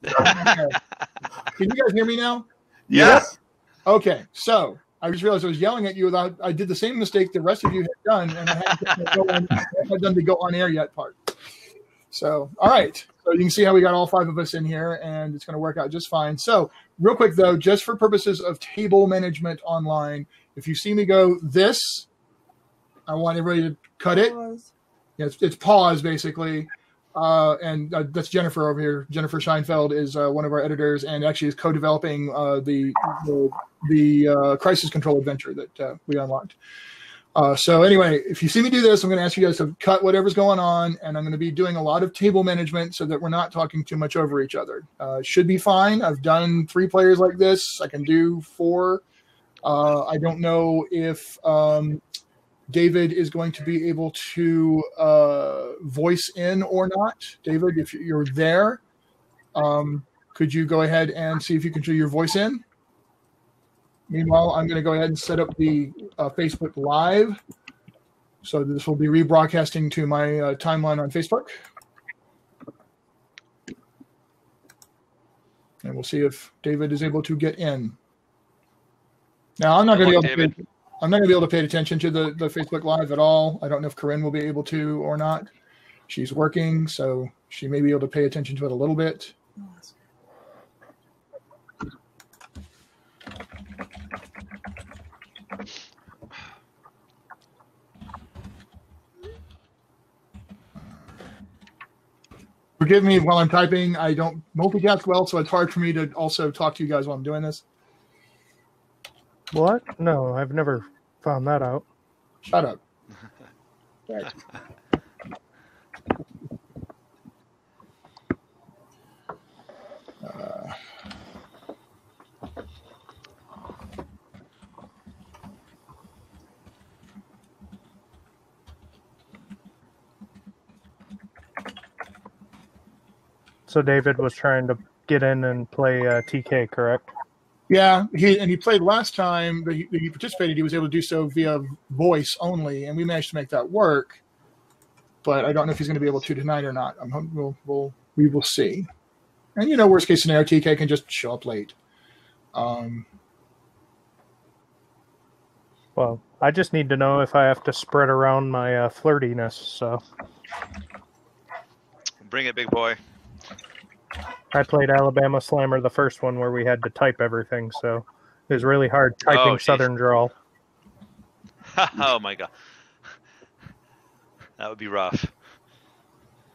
Can you guys hear me now? Yes. Okay, so I just realized I was yelling at you without. I did the same mistake the rest of you had done, and I hadn't done the go on air yet part. So, all right. So you can see how we got all 5 of us in here, and it's going to work out just fine. So, real quick though, just for purposes of table management online, if you see me go this, I want everybody to cut it. Yeah, it's pause basically. And that's Jennifer over here. Jennifer Scheinfeld is one of our editors, and actually is co-developing the crisis control adventure that we unlocked. So anyway, if you see me do this, I'm going to ask you guys to cut whatever's going on, and I'm going to be doing a lot of table management so that we're not talking too much over each other. Should be fine. I've done 3 players like this. I can do 4. I don't know if David is going to be able to voice in or not. David, if you're there, could you go ahead and see if you can do your voice in? Meanwhile, I'm going to go ahead and set up the Facebook Live. So this will be rebroadcasting to my timeline on Facebook. And we'll see if David is able to get in. Now, I'm not going to be able to pay attention to the Facebook Live at all. I don't know if Corinne will be able to or not. She's working, so she may be able to pay attention to it a little bit. Forgive me while I'm typing. I don't multitask well, so it's hard for me to also talk to you guys while I'm doing this. What? No, I've never found that out. Shut up. Right. So David was trying to get in and play TK, correct? Yeah, he played last time that he participated. He was able to do so via voice only, and we managed to make that work. But I don't know if he's going to be able to tonight or not. We will see. And worst case scenario, TK can just show up late. Well, I just need to know if I have to spread around my flirtiness. So bring it, big boy. I played Alabama Slammer, the first one, where we had to type everything, so it was really hard typing Southern drawl. Oh my god, that would be rough.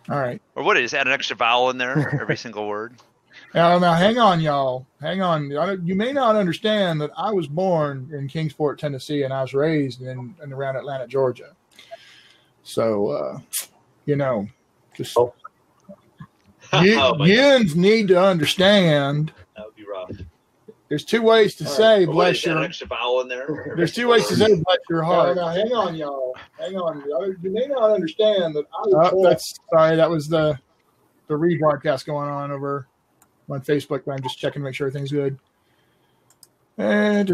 All right. Or what is add an extra vowel in there every single word? Now, hang on, y'all. Hang on. You may not understand that I was born in Kingsport, Tennessee, and I was raised in around Atlanta, Georgia. So, just. Oh. Yins need to understand. That would be rough. There's 2 ways to say bless your. Extra vowel in there. There's 2 ways to say bless your heart. Now, hang on, y'all. Hang on. You may not understand that I was. Sorry, that was the rebroadcast going on over on Facebook. But I'm just checking to make sure everything's good. I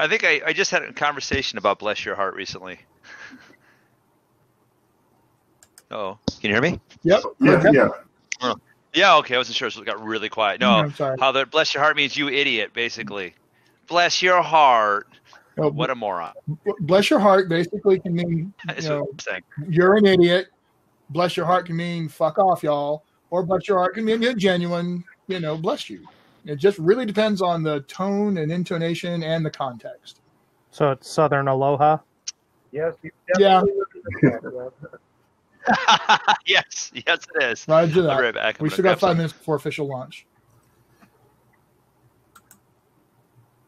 think I just had a conversation about bless your heart recently. Oh, can you hear me? Yep. Yeah. Oh. Yeah, okay. I wasn't sure, so it got really quiet. No, how the bless your heart means you idiot, basically. Bless your heart. Oh, what a moron. Bless your heart basically can mean you're an idiot. Bless your heart can mean fuck off, y'all. Or bless your heart can mean you're genuine, bless you. It just really depends on the tone and intonation and the context. So it's Southern Aloha? Yes. Yeah. yes, it is. Roger that. I'll be right back. We still got 5 minutes before official launch.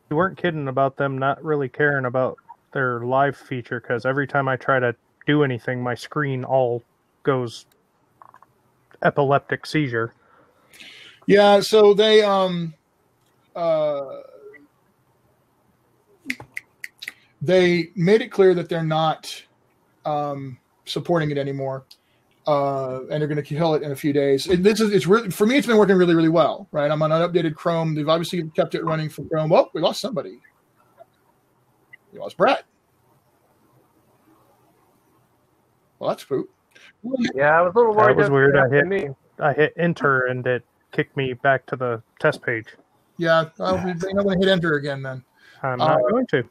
You weren't kidding about them not really caring about their live feature, because every time I try to do anything, my screen all goes epileptic seizure. Yeah, so they made it clear that they're not supporting it anymore, and they're going to kill it in a few days. It's really, for me, it's been working really, really well. Right, I'm on unupdated Chrome. They've obviously kept it running for Chrome. Oh, we lost somebody. We lost Brett. Well, that's poop. Yeah, I was a little worried. That was weird. I hit enter and it kick me back to the test page. Yeah, you're not going to hit enter again then. I'm not going to.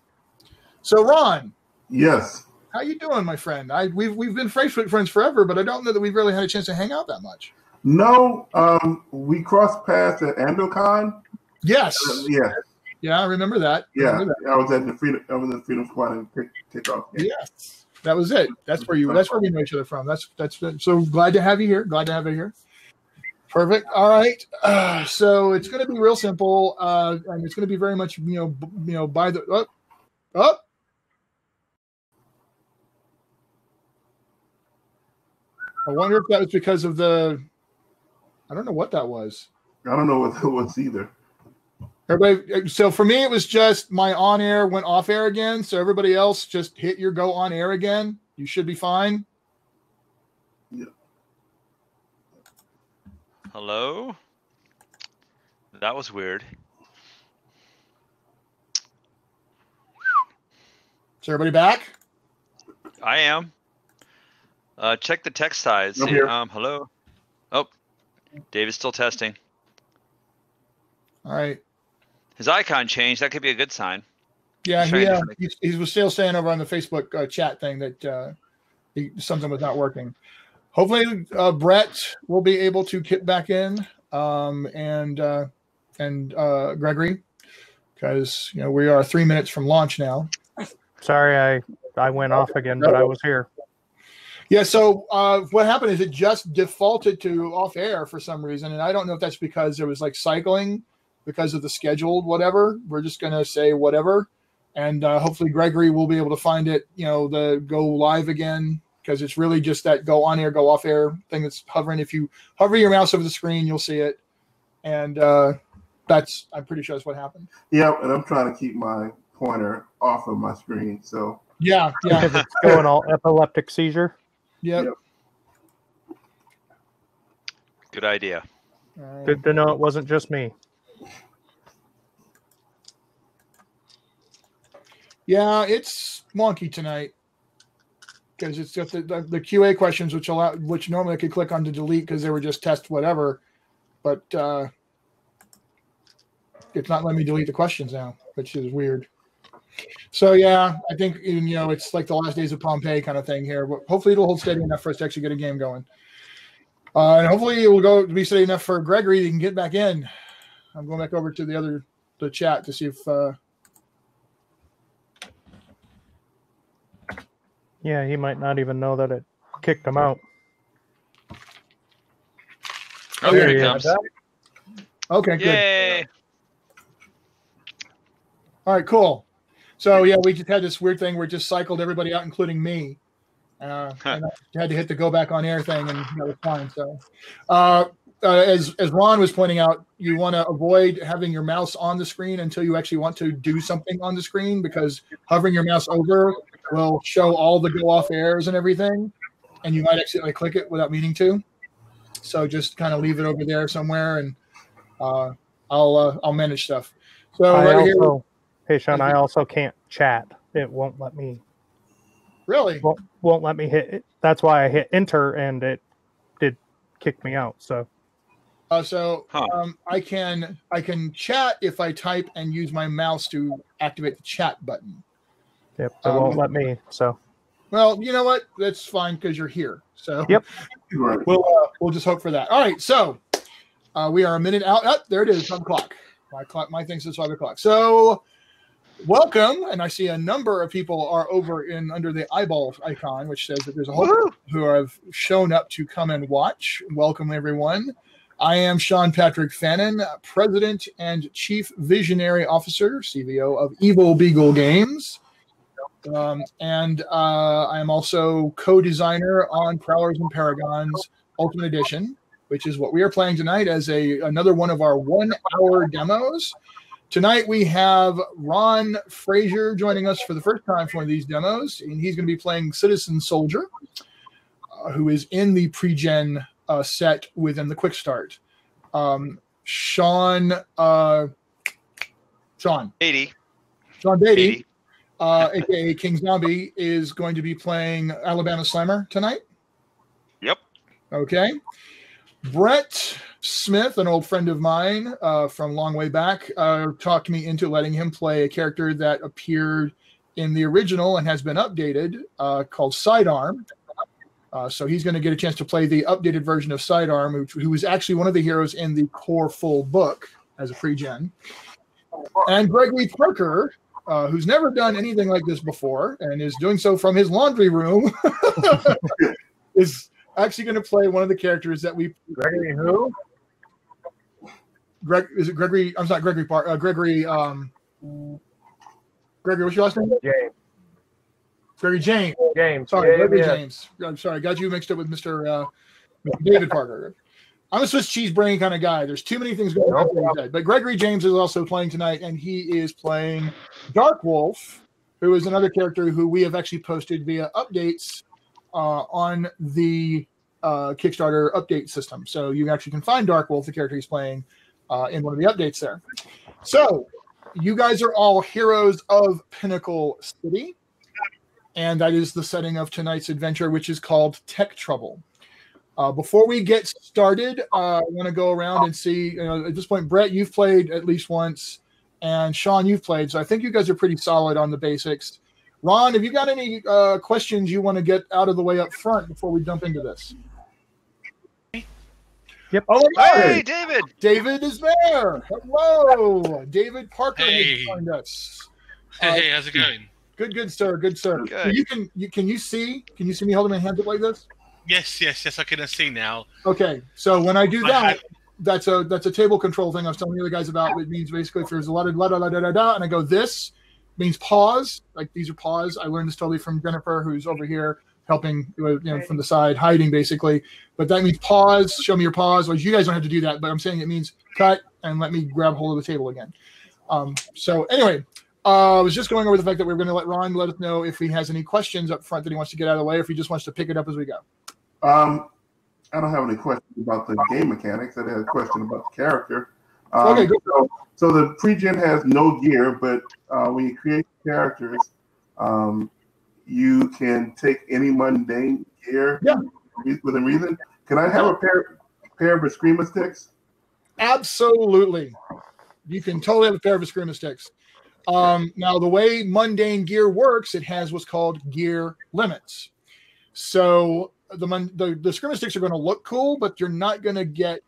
So, Ron. Yes. How you doing, my friend? We've been Facebook friends forever, but I don't know that we've really had a chance to hang out that much. No, we crossed paths at Andocon. Yes. Yeah, I remember that. I was at the Freedom Squad and kickoff. Yes, that was it. That's where we know each other from. That's so glad to have you here. Glad to have you here. Perfect. All right. So it's going to be real simple, and it's going to be very much by the up. I wonder if that was because of the. I don't know what that was. I don't know what that was either. Everybody. So for me, it was just my on air went off air again. So everybody else just hit your go on air again. You should be fine. Yeah. Hello? That was weird. Is everybody back? I am. Check the text size. I'm here. Hello? Oh, David's still testing. All right. His icon changed. That could be a good sign. Yeah, he was still saying over on the Facebook chat thing that something was not working. Hopefully, Brett will be able to get back in, and Gregory, because we are 3 minutes from launch now. Sorry, I went off again, but I was here. Yeah. So what happened is it just defaulted to off air for some reason, and I don't know if that's because there was like cycling because of the scheduled whatever. We're just gonna say whatever, and hopefully Gregory will be able to find it. The go live again. Because it's really just that go on air, go off air thing that's hovering. If you hover your mouse over the screen, you'll see it. And I'm pretty sure that's what happened. Yeah, and I'm trying to keep my pointer off of my screen. So yeah. Because it's going all epileptic seizure. Yep. Good idea. Good to know it wasn't just me. Yeah, it's wonky tonight. Because it's got the QA questions, which normally I could click on to delete because they were just test whatever, but it's not letting me delete the questions now, which is weird. So yeah, I think it's like the last days of Pompeii kind of thing here. But hopefully it'll hold steady enough for us to actually get a game going, and hopefully it will be steady enough for Gregory to can get back in. I'm going back over to the chat to see if. Yeah, he might not even know that it kicked him out. Oh, here he comes. Okay, good. Yay! All right, cool. So, yeah, we just had this weird thing where it just cycled everybody out, including me. And I had to hit the go back on air thing, and that was fine. So, as Ron was pointing out, you want to avoid having your mouse on the screen until you actually want to do something on the screen, because hovering your mouse over will show all the go off airs and everything, and you might accidentally click it without meaning to. So just kind of leave it over there somewhere, and I'll manage stuff. So hey Shawn, I also can't chat. It won't let me. Really? Won't let me hit it. That's why I hit enter, and it did kick me out. So. I can chat if I type and use my mouse to activate the chat button. Yep, it won't let me. So, well, you know what? That's fine because you're here. So, yep, we'll just hope for that. All right, so we are a minute out. Oh, there it is, 5 o'clock. My thing says 5 o'clock. So, welcome, and I see a number of people are over under the eyeball icon, which says that there's a whole group who have shown up to come and watch. Welcome, everyone. I am Shawn Patrick Fannin, President and Chief Visionary Officer, CVO of Evil Beagle Games. And I am also co-designer on Prowlers and Paragons Ultimate Edition, which is what we are playing tonight as another one of our 1-hour demos. Tonight we have Ron Frazier joining us for the first time for one of these demos, and he's going to be playing Citizen Soldier, who is in the pre-gen set within the Quickstart. Shawn Beatty, aka King Zombie, is going to be playing Alabama Slammer tonight. Yep. Okay. Brett Smith, an old friend of mine from long way back, talked me into letting him play a character that appeared in the original and has been updated called PSIDEARM. So he's going to get a chance to play the updated version of PSIDEARM, who was actually one of the heroes in the core full book as a pre-gen. And Gregory Parker, who's never done anything like this before and is doing so from his laundry room, is actually going to play one of the characters that we. Gregory who? Is it Gregory? I'm not Gregory Parker. Gregory. Gregory, what's your last name? James. Gregory James. James. Sorry, Gregory James. I'm sorry, I got you mixed up with Mr. David Parker. I'm a Swiss cheese brain kind of guy. There's too many things going on in his head. But Gregory James is also playing tonight, and he is playing DARKWOLF, who is another character who we have actually posted via updates on the Kickstarter update system. So you actually can find DARKWOLF, the character he's playing, in one of the updates there. So you guys are all heroes of Pinnacle City, and that is the setting of tonight's adventure, which is called Tech Trouble. Before we get started, I want to go around and see, at this point, Brett, you've played at least once, and Shawn, you've played, so I think you guys are pretty solid on the basics. Ron, have you got any questions you want to get out of the way up front before we jump into this? Yep. Oh, hey, David! David is there. Hello, David Parker has joined us. Hey, how's it going? Good, sir. Good, sir. Good. Can you see me holding my hands up like this? Yes, I can see now. Okay, so when I do that, that's a table control thing I was telling the other guys about. It means basically if there's a lot of da-da-da-da-da, and I go this, means pause. Like these are pause. I learned this totally from Jennifer, who's over here helping from the side, hiding basically. But that means pause. Show me your pause. Well, you guys don't have to do that, but I'm saying it means cut and let me grab hold of the table again. So anyway, I was just going over the fact that we're going to let Ron let us know if he has any questions up front that he wants to get out of the way, or if he just wants to pick it up as we go. I don't have any questions about the game mechanics. I had a question about the character. Okay, good. So the pre-gen has no gear, but when you create characters, you can take any mundane gear within reason. Can I have a pair of Eskrima sticks? Absolutely. You can totally have a pair of Eskrima sticks. Now, the way mundane gear works, it has what's called gear limits. So the Eskrima sticks are going to look cool, but you're not going to get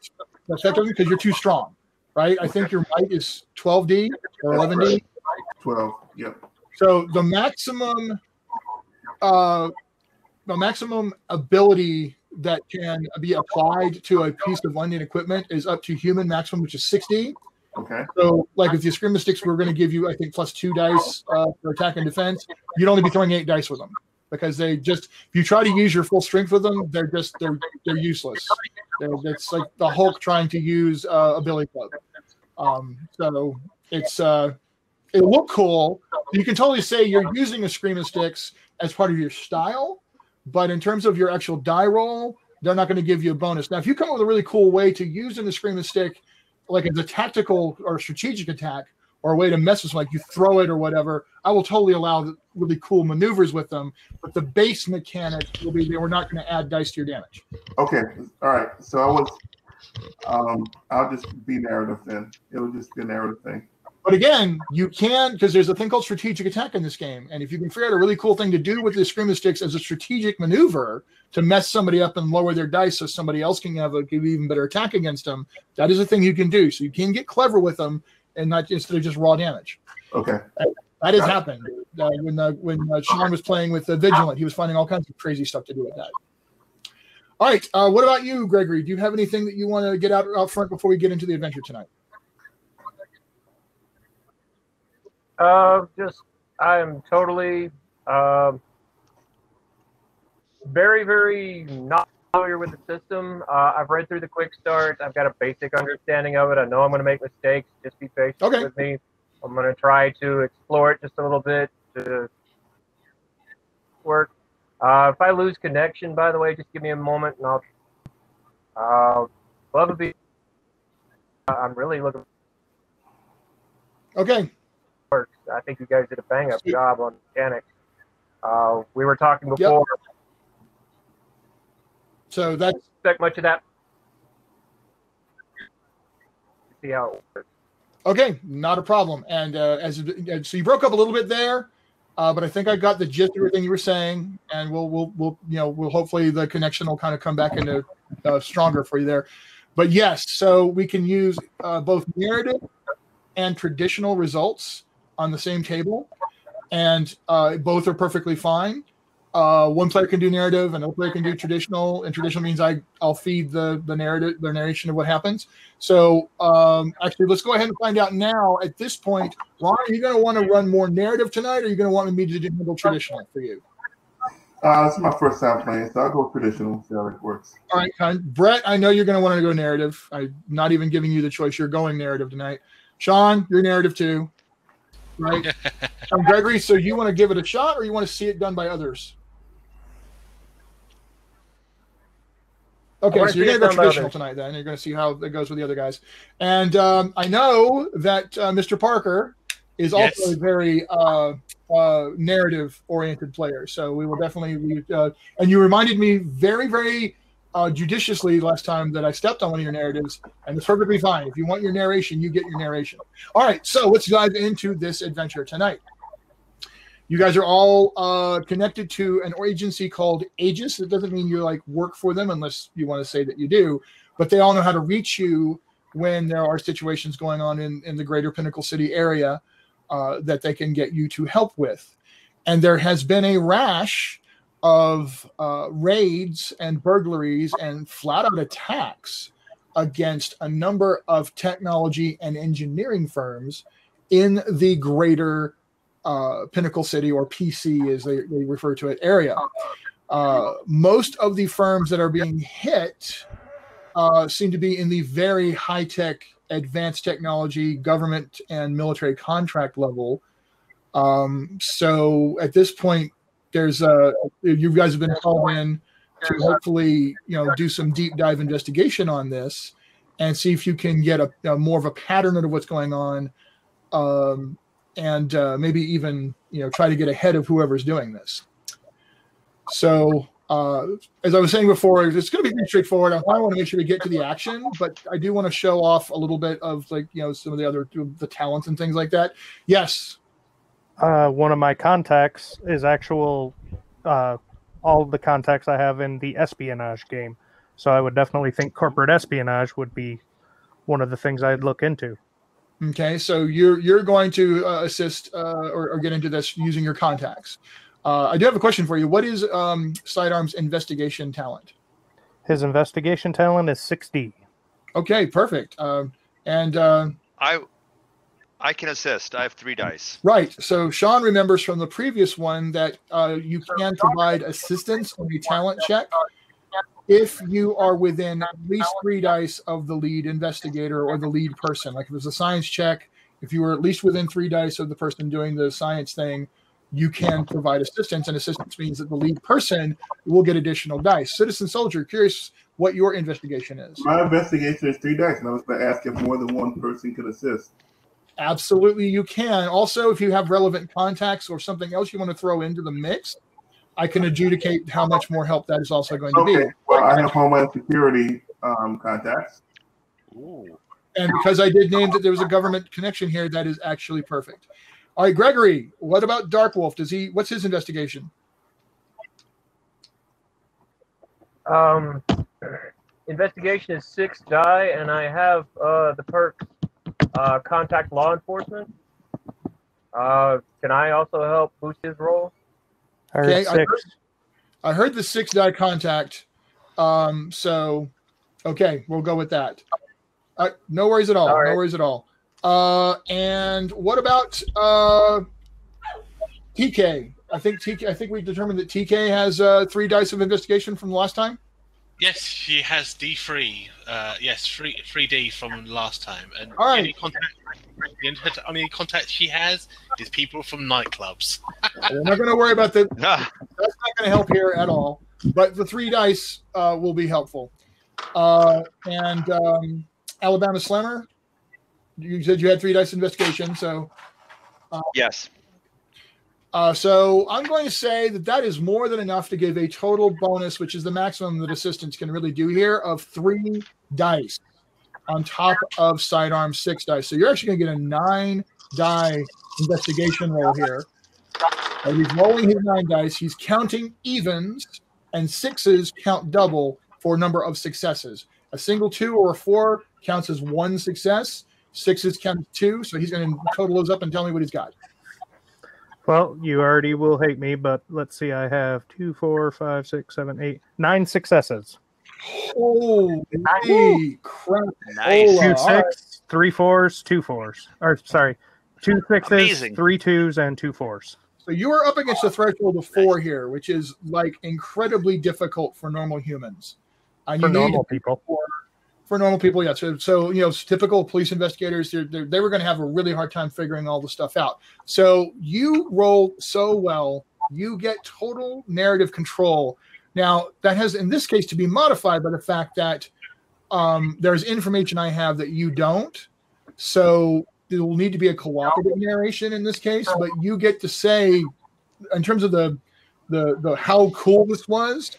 effective because you're too strong, right? I think your might is 12D or 11D. 12, yep. So the maximum ability that can be applied to a piece of mundane equipment is up to human maximum, which is 60. Okay. So, like with the Eskrima sticks, we're going to give you, I think, +2 dice for attack and defense. You'd only be throwing 8 dice with them because if you try to use your full strength with them, they're useless. It's like the Hulk trying to use a billy club. So it'll look cool. You can totally say you're using Eskrima sticks as part of your style, but in terms of your actual die roll, they're not going to give you a bonus. Now, if you come up with a really cool way to use an Eskrima stick, like as a tactical or strategic attack, or a way to mess with something, like you throw it or whatever, I will totally allow really cool maneuvers with them. But the base mechanic will be we're not going to add dice to your damage. Okay, all right. So I'll just be narrative then. It'll just be a narrative thing. But again, you can, because there's a thing called strategic attack in this game. And if you can figure out a really cool thing to do with the Eskrima sticks as a strategic maneuver to mess somebody up and lower their dice so somebody else can give even better attack against them, that is a thing you can do. So you can get clever with them and not instead of just raw damage. Okay. That has happened. When Shawn was playing with the Vigilant, he was finding all kinds of crazy stuff to do with that. All right. What about you, Gregory? Do you have anything that you want to get out front before we get into the adventure tonight? I am totally very, very not familiar with the system. I've read through the Quickstart. I've got a basic understanding of it. I know I'm going to make mistakes. Just be patient with me. I'm going to try to explore it just a little bit to work. If I lose connection, by the way, just give me a moment and I'll love to be. I'm really looking. Okay. I think you guys did a bang-up job on mechanics. We were talking before. Yep. So that's expect much of that. see how it works. Okay, not a problem. And so you broke up a little bit there, but I think I got the gist of everything you were saying, and we'll hopefully the connection will kind of come back into stronger for you there. But yes, so we can use both narrative and traditional results on the same table, and both are perfectly fine. One player can do narrative, another player can do traditional, and traditional means I'll feed the narration of what happens. So actually, let's go ahead and find out now. At this point, Ron, are you going to want to run more narrative tonight, or are you going to want me to handle traditional for you? This is my first time playing, so I'll go traditional. See how it works. All right, Brett, I know you're going to want to go narrative. I'm not even giving you the choice. You're going narrative tonight. Shawn, you're narrative too, right? Gregory, so you want to give it a shot, or you want to see it done by others? Okay, so you're going to go traditional tonight then. You're going to see how it goes with the other guys. And I know that Mr. Parker is also a very narrative-oriented player. So we will definitely and you reminded me very, very judiciously last time that I stepped on one of your narratives, and it's perfectly fine. If you want your narration, you get your narration. All right, so let's dive into this adventure tonight. You guys are all connected to an agency called Aegis. It doesn't mean you work for them unless you want to say that you do, but they all know how to reach you when there are situations going on in the greater Pinnacle City area that they can get you to help with. And there has been a rash of raids and burglaries and flat-out attacks against a number of technology and engineering firms in the greater Pinnacle City, or PC as they refer to it, area. Most of the firms that are being hit seem to be in the very high-tech, advanced technology, government and military contract level. So at this point, there's you guys have been called in to hopefully do some deep dive investigation on this and see if you can get a more of a pattern of what's going on. And maybe even try to get ahead of whoever's doing this. So as I was saying before, it's going to be pretty straightforward. I want to make sure we get to the action, but I do want to show off a little bit of some of the other the talents and things like that. Yes. One of my contacts is all of the contacts I have in the espionage game. So I would definitely think corporate espionage would be one of the things I'd look into. Okay, so you're going to assist or get into this using your contacts. I do have a question for you. What is PSIDEARM's investigation talent? His investigation talent is 6D. Okay, perfect. And I can assist. I have 3 dice. Right. So Shawn remembers from the previous one that you can provide assistance on a talent check if you are within at least 3 dice of the lead investigator or the lead person. Like if it's a science check, if you were at least within 3 dice of the person doing the science thing, you can provide assistance, and assistance means that the lead person will get additional dice. Citizen Soldier, curious what your investigation is. My investigation is 3 dice, and I was going to ask if more than one person could assist. Absolutely, you can. Also, if you have relevant contacts or something else you want to throw into the mix, I can adjudicate how much more help that is also going to be. Well, I have Homeland Security contacts. Ooh. And because I did name that there was a government connection here, that is actually perfect. All right, Gregory, what about DARKWOLF? What's his investigation? Investigation is 6 die, and I have the perk contact law enforcement. Can I also help boost his role? Okay, I heard the 6 die contact. So, okay, we'll go with that. No worries at all. All right. No worries at all. And what about TK? I think we determined that TK has 3 dice of investigation from last time. Yes, she has D3. Yes, 3D from last time. And all right. Only contact she has is people from nightclubs. We're not going to worry about that. That's not going to help here at all. But the 3 dice will be helpful. And Alabama Slammer, you said you had 3 dice investigation, so yes. So I'm going to say that is more than enough to give a total bonus, which is the maximum that assistants can really do here, of 3 dice. on top of sidearm 6 dice. So you're actually going to get a 9-die investigation roll here. And he's rolling his 9 dice. He's counting evens, and 6s count double for number of successes. A single 2 or a 4 counts as 1 success. 6s count as 2. So he's going to total those up and tell me what he's got. Well, you already will hate me, but let's see. I have 2, 4, 5, 6, 7, 8, 9 successes. Holy crap! Nice. 2 6, 3 4s, 2 4s. Or sorry, 2 6s, Amazing. 3 2s, and 2 4s. So you are up against the threshold of 4 here, which is like incredibly difficult for normal humans. For normal people. For normal people, yeah. So you know, typical police investigators, they were going to have a really hard time figuring all the stuff out. So you roll so well, you get total narrative control. Now that has, in this case, to be modified by the fact that there's information I have that you don't. So there will need to be a cooperative narration in this case, but you get to say, in terms of the how cool this was,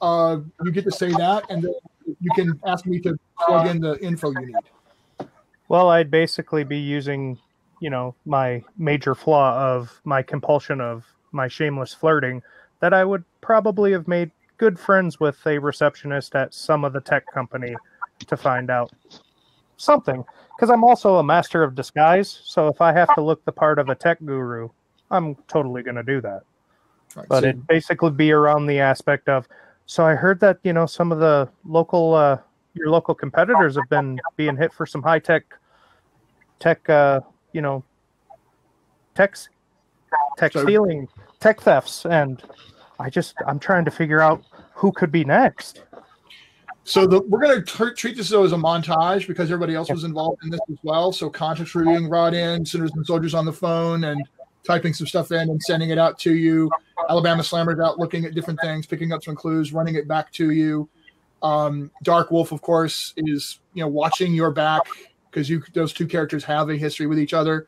you get to say that, and then you can ask me to plug in the info you need. Well, I'd basically be using, you know, my major flaw of my compulsion of my shameless flirting, that I would probably have made good friends with a receptionist at some of the tech company to find out something. Because I'm also a master of disguise, so if I have to look the part of a tech guru, I'm totally going to do that. Right, but it'd basically be around the aspect of, so I heard that, you know, some of the local, your local competitors have been being hit for some high-tech, you know, tech stealing, tech thefts, and I'm trying to figure out who could be next. So we're going to treat this though as a montage because everybody else was involved in this as well. So content being brought in, senators and soldiers on the phone, and typing some stuff in and sending it out to you. Alabama Slammer's out looking at different things, picking up some clues, running it back to you. DARKWOLF, of course, is watching your back because those two characters have a history with each other.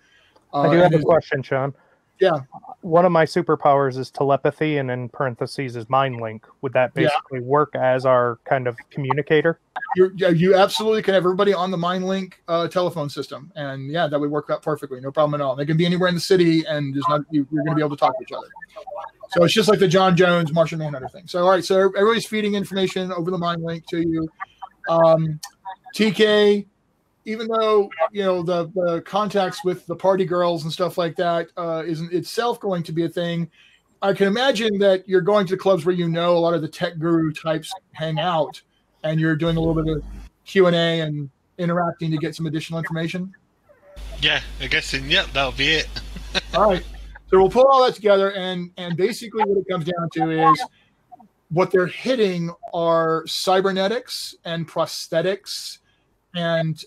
I do have a question, Shawn. Yeah. One of my superpowers is telepathy, and in parentheses is mind link. Would that basically work as our kind of communicator? You absolutely can have everybody on the mind link telephone system, and yeah, that would work out perfectly. No problem at all. They can be anywhere in the city, and you're going to be able to talk to each other. So it's just like the John Jones Martian Manhunter thing. So all right, so everybody's feeding information over the mind link to you. TK, even though the contacts with the party girls and stuff like that isn't itself going to be a thing, I can imagine that you're going to clubs where a lot of the tech guru types hang out, and you're doing a little bit of Q&A and interacting to get some additional information. Yeah, I guess that'll be it. All right, so we'll pull all that together, and basically what it comes down to is what they're hitting are cybernetics and prosthetics and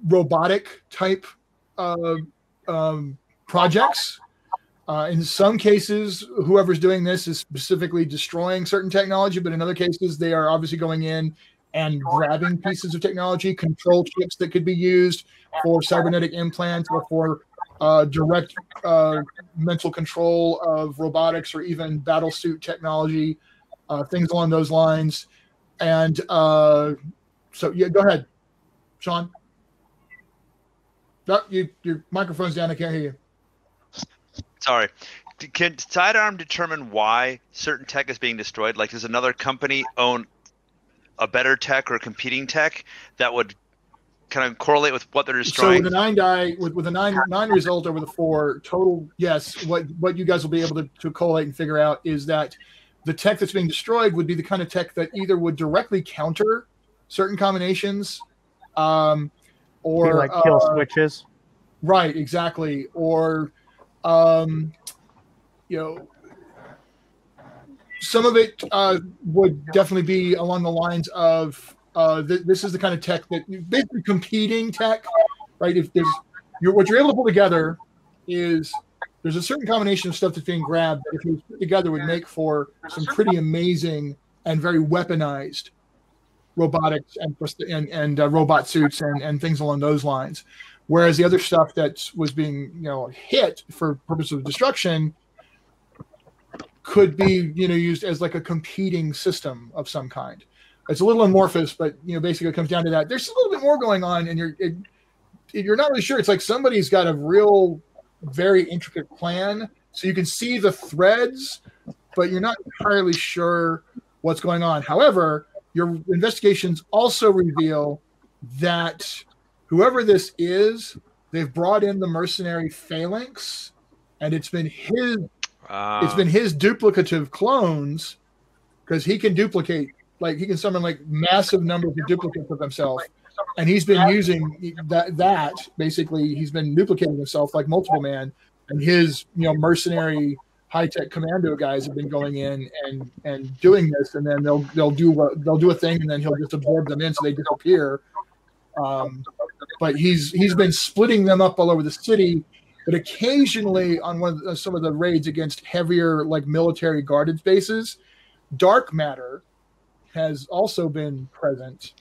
robotic type projects. In some cases, whoever's doing this is specifically destroying certain technology, but in other cases, they are obviously going in and grabbing pieces of technology, control chips that could be used for cybernetic implants or for direct mental control of robotics or even battle suit technology, things along those lines. And so, yeah, go ahead, Shawn. No, your microphone's down. I can't hear you. Sorry. Can PSIDEARM determine why certain tech is being destroyed? Like, does another company own a better tech or competing tech that would kind of correlate with what they're destroying? So with a 9-die, with a 9 result over the 4 total, yes. What you guys will be able to collate and figure out is that the tech that's being destroyed would be the kind of tech that either would directly counter certain combinations, or like kill switches. Right, exactly. Or some of it would definitely be along the lines of this is the kind of tech that basically competing tech, right? If there's what you're able to pull together is there's a certain combination of stuff that's being grabbed that if it was put together would make for some pretty amazing and very weaponized robotics and robot suits and things along those lines. Whereas the other stuff that was being hit for purposes of destruction could be used as like a competing system of some kind. it's a little amorphous, but basically it comes down to that. There's a little bit more going on, and you're not really sure. It's like somebody's got a real, very intricate plan, so you can see the threads, but you're not entirely sure what's going on. However, your investigations also reveal that whoever this is, they've brought in the mercenary PHALANX, and it's been his duplicative clones, because he can duplicate, like he can summon like massive numbers of duplicates of himself, and he's been using that basically. He's been duplicating himself like multiple man, and his mercenary high-tech commando guys have been going in and doing this, and then they'll do a thing, and then he'll just absorb them in so they disappear. But he's been splitting them up all over the city, but occasionally on some of the raids against heavier like military guarded bases, dark matter has also been present,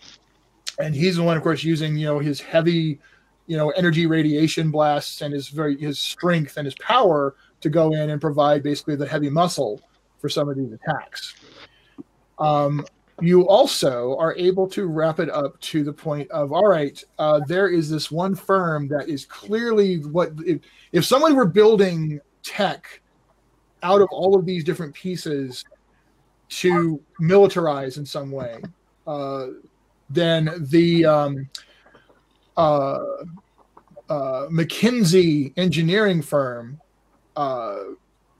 and he's the one, of course, using his heavy energy radiation blasts and his strength and his power to go in and provide basically the heavy muscle for some of these attacks. You also are able to wrap it up to the point of, all right, there is this one firm that is clearly if someone were building tech out of all of these different pieces to militarize in some way, then the McKinsey engineering firm,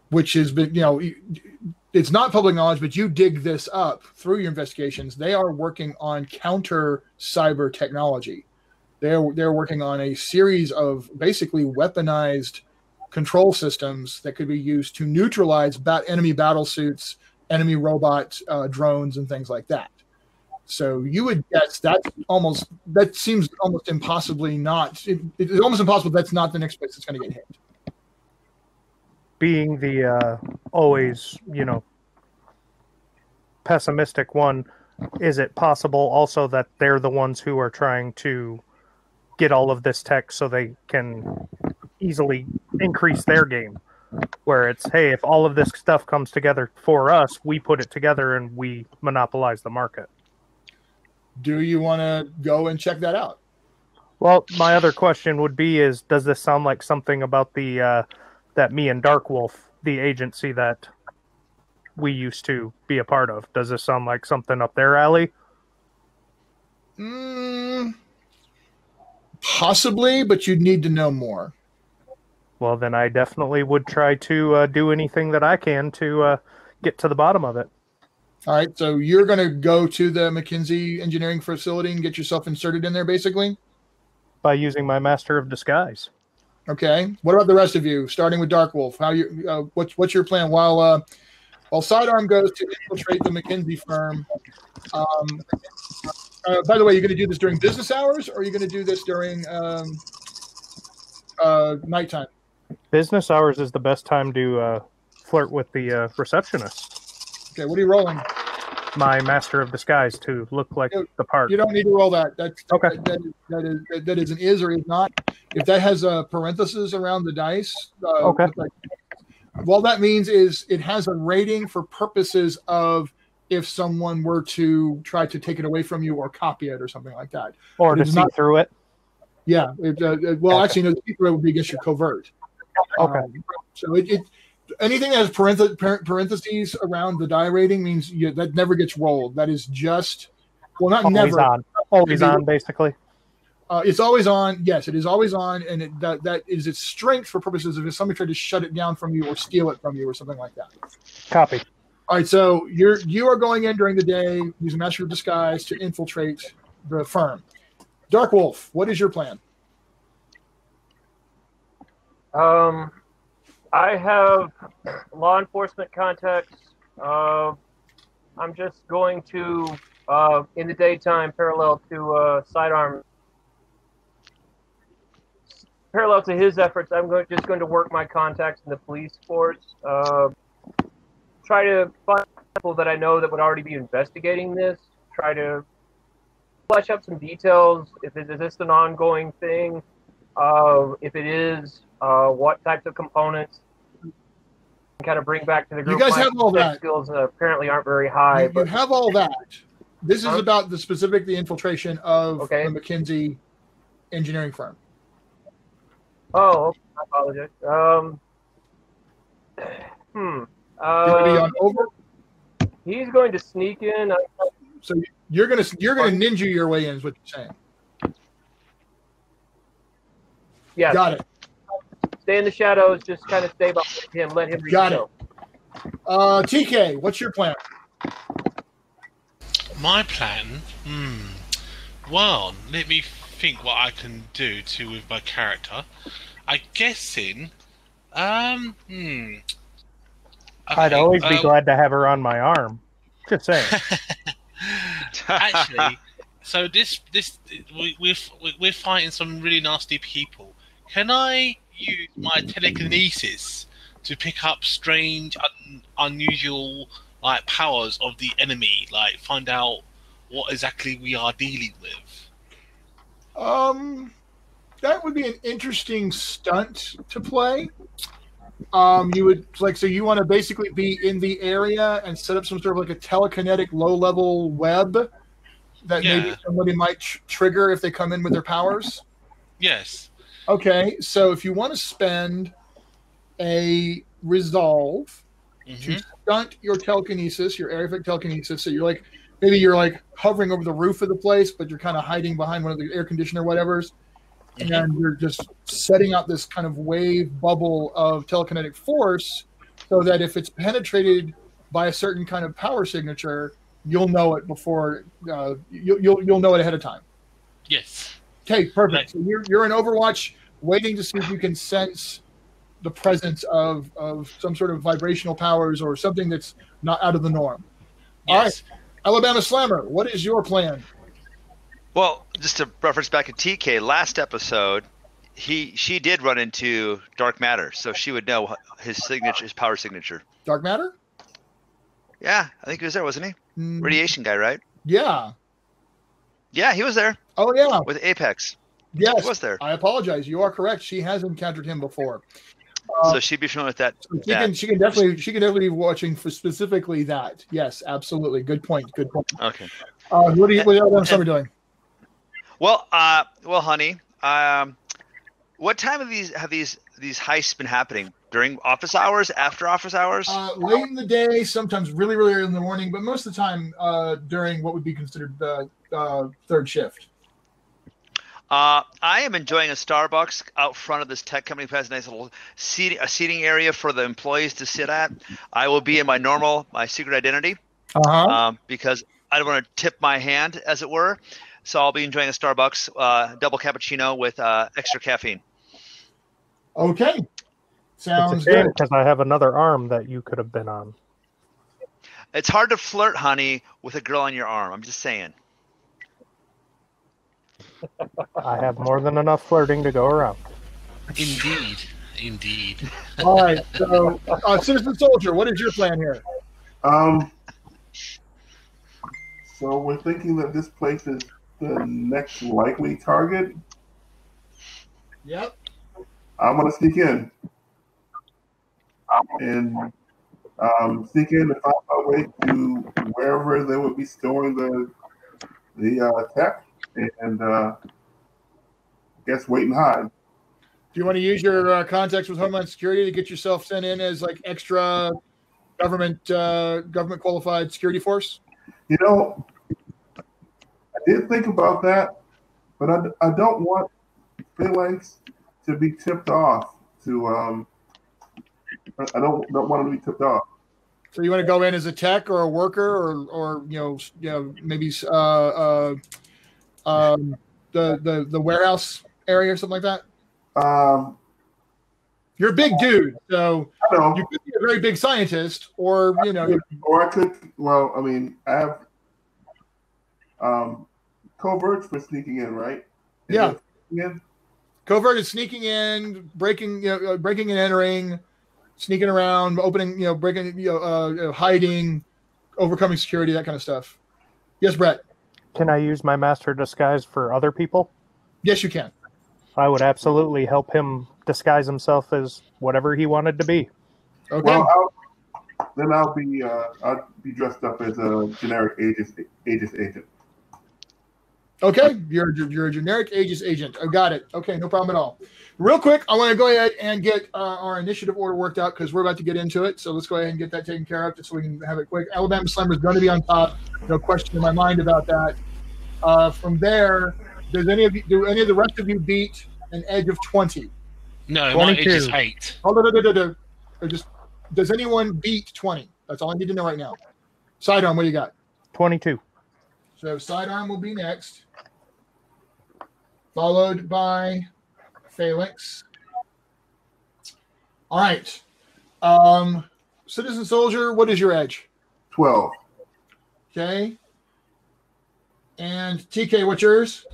which has been, it's not public knowledge, but you dig this up through your investigations. They are working on counter cyber technology. They're working on a series of basically weaponized control systems that could be used to neutralize enemy battle suits, enemy robots, drones, and things like that. So you would guess that seems almost impossibly not. It's almost impossible that's not the next place that's going to get hit. Being the always, pessimistic one, is it possible also that they're the ones who are trying to get all of this tech so they can easily increase their game? Where it's, hey, if all of this stuff comes together for us, we put it together and we monopolize the market. Do you want to go and check that out? Well, my other question would be does this sound like something about the that me and DARKWOLF, the agency that we used to be a part of, does this sound like something up their alley? Possibly, but you'd need to know more. Well, then I definitely would try to do anything that I can to get to the bottom of it. All right, so you're going to go to the McKinsey engineering facility and get yourself inserted in there, basically? By using my Master of Disguise. Okay. What about the rest of you, starting with DARKWOLF? What's your plan? While PSIDEARM goes to infiltrate the McKinsey firm, by the way, you're going to do this during business hours, or are you going to do this during nighttime? Business hours is the best time to flirt with the receptionist. Okay, what are you rolling? My Master of Disguise to look like the part. You don't need to roll that. That's okay. That is an is or is not. If that has a parenthesis around the dice, okay. Well, that means is it has a rating for purposes of if someone were to try to take it away from you or copy it or something like that. Or to see through it. Yeah. Actually, no, the secret would be against your covert. Okay. So anything that has parentheses around the die rating means that never gets rolled. That is just, well, not always never. On. Always on, basically. It's always on. Yes, it is always on, and that is its strength for purposes of if somebody tried to shut it down from you or steal it from you or something like that. Copy. All right, so you are going in during the day using Master of Disguise to infiltrate the firm. DARKWOLF, what is your plan? I have law enforcement contacts. I'm just going to, in the daytime, parallel to PSIDEARM. Parallel to his efforts, I'm just going to work my contacts in the police force. Try to find people that I know that would already be investigating this. Try to flesh out some details. Is this an ongoing thing? If it is, what types of components? Kind of bring back to the group. You guys have all that. Skills apparently aren't very high. You have all that. This is about the infiltration of the McKinsey engineering firm. Oh, I apologize. Be on over? He's going to sneak in. So you're gonna ninja your way in, is what you're saying. Yeah. Got it. Stay in the shadows. Just kind of stay behind him. Let him reach. Got it. TK, what's your plan? My plan? Well, let me think what I can do with my character. I'm guessing. I'd always be glad to have her on my arm. Just saying. Actually, so we're fighting some really nasty people. Can I use my telekinesis to pick up strange, unusual powers of the enemy? Like find out what exactly we are dealing with. That would be an interesting stunt to play. You would so you want to basically be in the area and set up some sort of like a telekinetic low-level web that maybe somebody might trigger if they come in with their powers. Yes. Okay, so if you want to spend a resolve to stunt your telekinesis, your air effect telekinesis, so you're maybe you're hovering over the roof of the place, but you're kind of hiding behind one of the air conditioner whatever's. And you're just setting out this kind of wave bubble of telekinetic force so that if it's penetrated by a certain kind of power signature, you'll know it before you'll know it ahead of time. Yes. Okay, perfect. So you're in Overwatch waiting to see if you can sense the presence of some sort of vibrational powers or something that's not out of the norm. Yes. All right. Alabama Slammer, what is your plan? Well, just to reference back to TK, last episode, she did run into dark matter, so she would know his signature, his power signature. Dark matter? Yeah, I think he was there, wasn't he? Radiation guy, right? Yeah. Yeah, he was there. Oh yeah. With Apex. Yes. He was there. I apologize. You are correct. She has encountered him before. So she'd be familiar with that. She can definitely be watching for specifically that. Yes, absolutely. Good point. Okay. What are Alabama Slammer doing? Well, honey, what time have these heists been happening? During office hours? After office hours? Late in the day, sometimes really, really early in the morning, but most of the time during what would be considered third shift. I am enjoying a Starbucks out front of this tech company who has a nice little seating area for the employees to sit at. I will be in my secret identity because I don't want to tip my hand, as it were. So I'll be enjoying a Starbucks double cappuccino with extra caffeine. Okay. Sounds good. good. Because I have another arm that you could have been on. It's hard to flirt, honey, with a girl on your arm. I'm just saying. I have more than enough flirting to go around. Indeed. All right. So, Citizen Soldier, what is your plan here? So we're thinking that this place is the next likely target. Yep. I'm gonna sneak in and sneak in and find my way to wherever they would be storing the tech, and guess wait and hide. Do you want to use your contacts with Homeland Security to get yourself sent in as extra government qualified security force? You know, I did think about that, but I don't want PHALANX to be tipped off. I don't want them to be tipped off. So you want to go in as a tech or a worker, or maybe the warehouse area or something like that? You're a big dude, so you could be a very big scientist, or or I could. Well, I mean, I have coverts for sneaking in, right? Yeah. Covert is sneaking in, breaking and entering, sneaking around, opening, breaking, hiding, overcoming security, that kind of stuff. Yes, Brett. Can I use my master disguise for other people? Yes, you can. I would absolutely help him disguise himself as whatever he wanted to be. Okay. Well, Then I'll be dressed up as a generic Aegis agent. Okay, you're a generic Aegis agent. I got it. Okay, no problem at all. Real quick, I want to go ahead and get our initiative order worked out because we're about to get into it. So let's go ahead and get that taken care of just so we can have it quick. Alabama Slammer is going to be on top. No question in my mind about that. From there, do any of the rest of you beat an edge of 20? No, my edge is 8. Oh, does anyone beat 20? That's all I need to know right now. Sidearm, what do you got? 22. So Sidearm will be next, followed by PHALANX. All right. Citizen Soldier, what is your edge? 12. Okay. And TK, what's yours?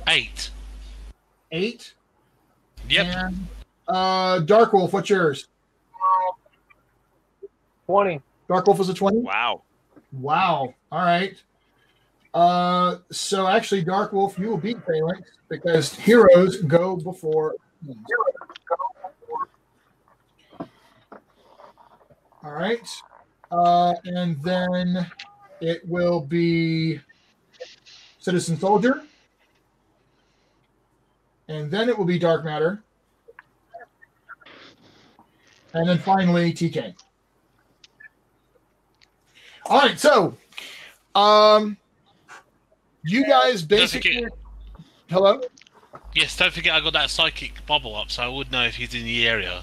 8. 8? Yep. And DARKWOLF, what's yours? 20. DARKWOLF is a 20? Wow. Wow. All right. So actually, DARKWOLF, you will beat PHALANX because heroes go before. All right. And then it will be Citizen Soldier. And then it will be Dark Matter. And then finally, TK. All right, so you guys basically. Hello? Yes, don't forget I got that psychic bubble up, so I would know if he's in the area.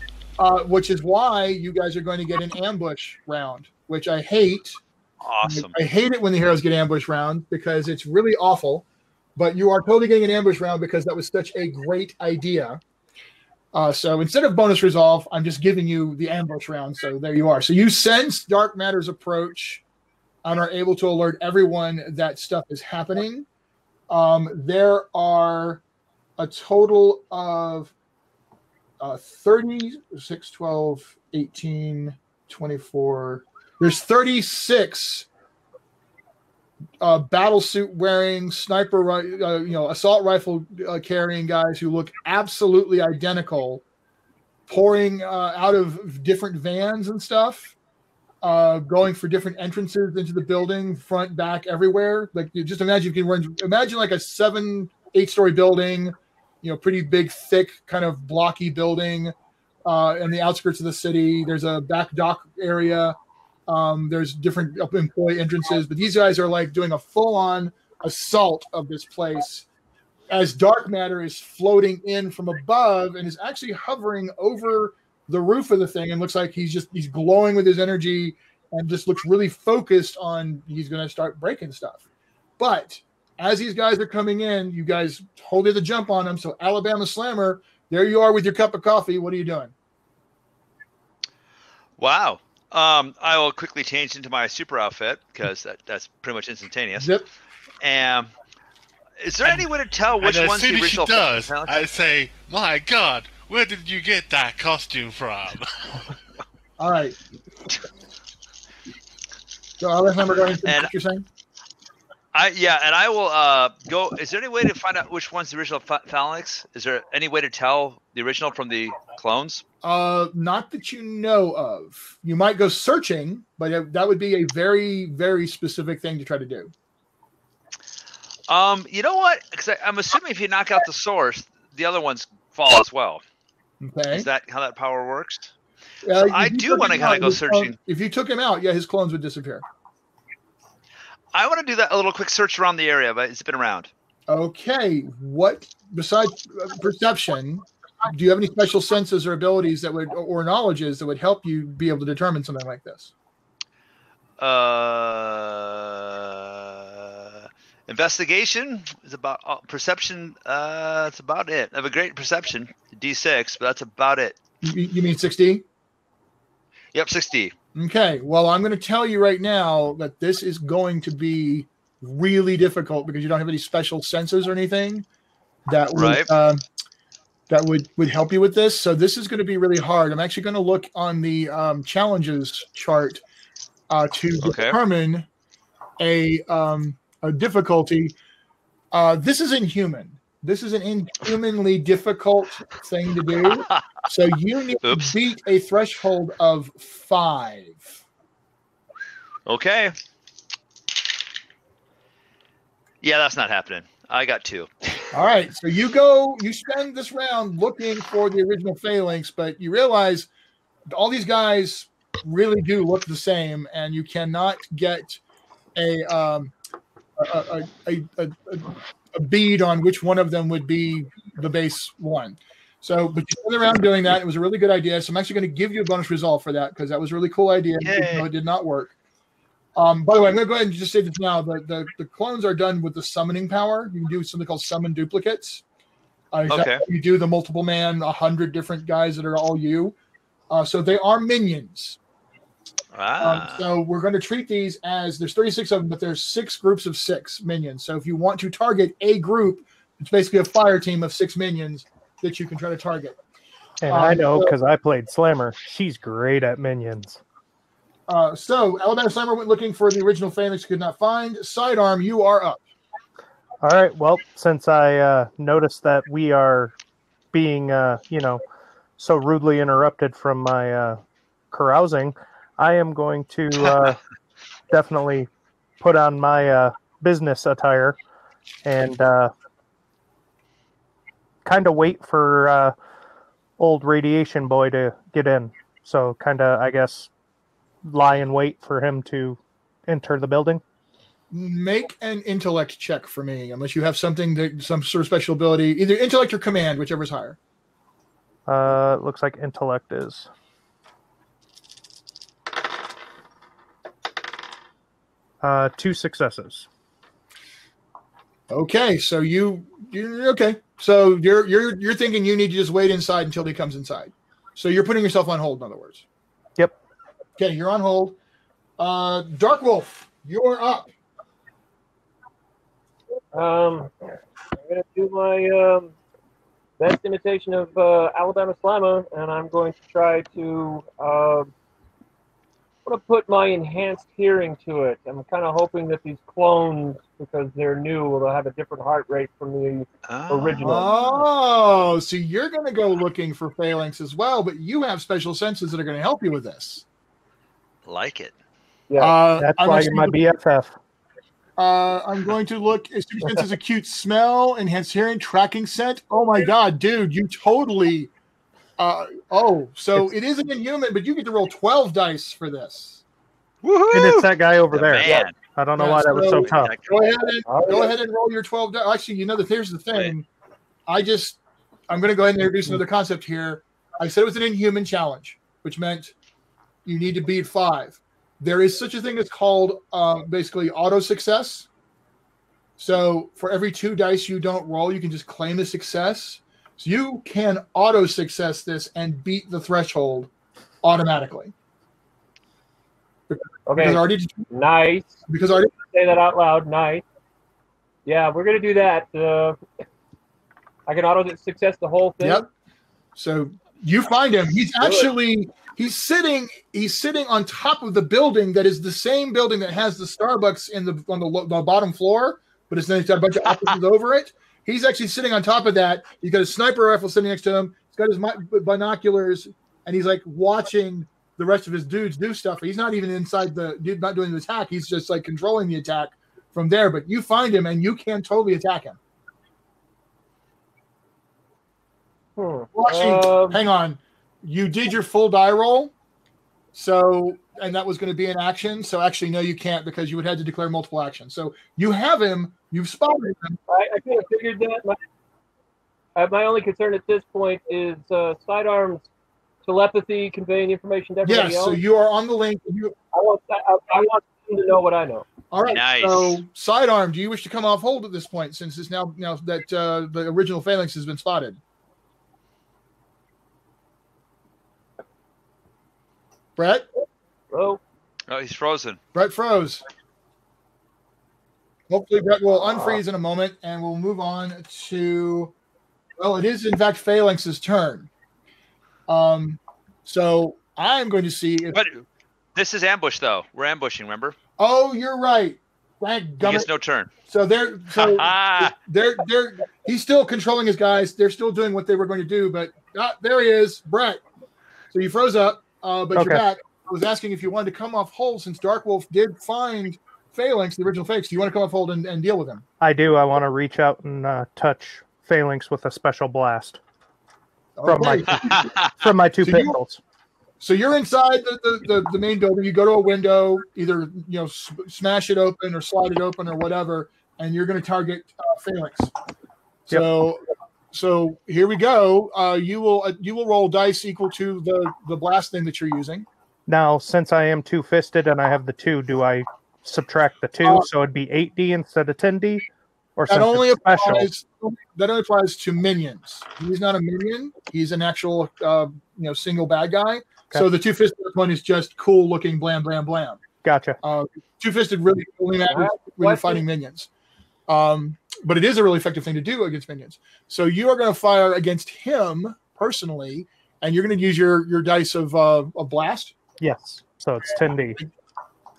Which is why you guys are going to get an ambush round, which I hate. Awesome. I hate it when the heroes get ambush round because it's really awful. But you are totally getting an ambush round because that was such a great idea. So instead of bonus resolve, I'm just giving you the ambush round. So there you are. So you sense Dark Matter's approach and are able to alert everyone that stuff is happening. There are a total of 36, 12, 18, 24. There's 36 battle suit wearing, assault rifle carrying guys who look absolutely identical, pouring out of different vans and stuff. Going for different entrances into the building, front, back, everywhere. Like you just imagine imagine like a 7-8 story building, pretty big, thick, kind of blocky building in the outskirts of the city. There's a back dock area. There's different employee entrances, but these guys are like doing a full-on assault of this place as Dark Matter is floating in from above and is actually hovering over the roof of the thing and looks like he's glowing with his energy and just looks really focused on he's going to start breaking stuff. But as these guys are coming in, you guys hold the jump on them. So Alabama Slammer, there you are with your cup of coffee. What are you doing? Wow. I will quickly change into my super outfit because that's pretty much instantaneous. Zip. And is there any way to tell which one's the original? As soon as she does, I say, "My God, where did you get that costume from?" All right. So I'll let go ahead and what you're saying. I will go. Is there any way to find out which one's the original PHALANX? Is there any way to tell the original from the clones? Not that you know of. You might go searching, but that would be a very, very specific thing to try to do. You know what? Because I'm assuming if you knock out the source, the other ones fall as well. Okay. Is that how that power works? So I do want to kind of go searching. If you took him out, yeah, his clones would disappear. I want to do that a little quick search around the area, but it's been around. Okay. What besides perception? Do you have any special senses or abilities that would, or knowledges that would help you be able to determine something like this? Investigation is about perception. That's about it. I have a great perception, D6, but that's about it. You mean 60? Yep, 60. Okay. Well, I'm going to tell you right now that this is going to be really difficult because you don't have any special senses or anything that would that would help you with this. So this is going to be really hard. I'm actually going to look on the challenges chart to determine a difficulty. This is inhuman. This is an inhumanly difficult thing to do. So you need to beat a threshold of 5. Okay. Yeah, that's not happening. I got 2. All right, so you spend this round looking for the original phalanx, but you realize all these guys really do look the same, and you cannot get a bead on which one of them would be the base one. So, but you spend around doing that. It was a really good idea. So I'm actually going to give you a bonus resolve for that because that was a really cool idea. Even though it did not work. By the way, I'm going to go ahead and just say this now. The clones are done with the summoning power. You can do something called summon duplicates. Okay. You do the multiple man, 100 different guys that are all you. So they are minions. So we're going to treat these as there's 36 of them, but there's 6 groups of 6 minions. So if you want to target a group, it's basically a fire team of 6 minions that you can try to target. And I know because I played Slammer. She's great at minions. So Alabama Slammer went looking for the original phalanx, could not find. Sidearm, you are up. All right. Well, since I noticed that we are being, so rudely interrupted from my carousing, I am going to definitely put on my business attire and kind of wait for old Radiation Boy to get in. So kind of, I guess, lie in wait for him to enter the building. Make an intellect check for me, unless you have something that some sort of special ability, either intellect or command, whichever's higher. Looks like intellect is. Two successes. Okay, so you're okay. So you're thinking you need to just wait inside until he comes inside. So you're putting yourself on hold, in other words. Yep. Okay, you're on hold. DARKWOLF, you're up. I'm gonna do my best imitation of Alabama Slammer, and I'm going to try to I'm going to put my enhanced hearing to it. I'm kind of hoping that these clones, because they're new, will have a different heart rate from the original. Oh, so you're going to go looking for phalanx as well, but you have special senses that are going to help you with this. Like it. Yeah, that's why you're my BFF. I'm going to look. Senses acute smell, enhanced hearing, tracking scent. Oh my God, dude, you totally. So it is an inhuman, but you get to roll 12 dice for this. Woohoo! And it's that guy over there. Man. I don't know why that was so tough. Go ahead and roll your 12 dice. Actually, here's the thing. I'm going to go ahead and introduce another concept here. I said it was an inhuman challenge, which meant you need to beat 5. There is such a thing as called basically auto success. So for every 2 dice you don't roll, you can just claim a success. So you can auto success this and beat the threshold automatically. Okay. Nice. Because I already say that out loud. Nice. Yeah, we're gonna do that. I can auto success the whole thing. Yep. So you find him. He's sitting on top of the building that is the same building that has the Starbucks on the bottom floor, but it's got a bunch of offices over it. He's actually sitting on top of that. He's got a sniper rifle sitting next to him. He's got his binoculars, and he's like watching the rest of his dudes do stuff. He's not even inside not doing the attack. He's just like controlling the attack from there. But you find him, and you can totally attack him. Well, actually, hang on. You did your full die roll, and that was going to be an action. So actually, no, you can't because you would have to declare multiple actions. So you have him. You've spotted him. I kind of figured that. My only concern at this point is Sidearm's telepathy conveying information to everybody else. Yes, so you are on the link. I want him to know what I know. All right. Nice. So Sidearm, do you wish to come off hold at this point since it's now that the original phalanx has been spotted? Brett? Oh, he's frozen. Brett froze. Hopefully Brett will unfreeze in a moment, and we'll move on to, it is in fact Phalanx's turn. So I'm going to see if... But this is ambush, though. We're ambushing, remember? Oh, you're right. Thank He God. gets no turn. So he's still controlling his guys. They're still doing what they were going to do, but there he is, Brett. So you froze up, but Okay. you're back. I was asking if you wanted to come off hold since DARKWOLF did find PHALANX, the original fakes. Do you want to come off hold and deal with him? I do. I want to reach out and touch PHALANX with a special blast from my two pistols. So you're inside the main building. You go to a window, either smash it open or slide it open or whatever, and you're going to target PHALANX. So here we go. You will roll dice equal to the blast thing that you're using. Now, since I am two-fisted and I have the 2, do I subtract the 2, so it'd be 8D instead of 10D? Or that only applies to minions. He's not a minion. He's an actual single bad guy. Okay. So the two-fisted one is just cool looking, blam, blam, blam. Gotcha. Two-fisted really only matters when you're fighting minions. But it is a really effective thing to do against minions. So you are going to fire against him personally, and you're going to use your dice of blast. Yes. So it's 10D.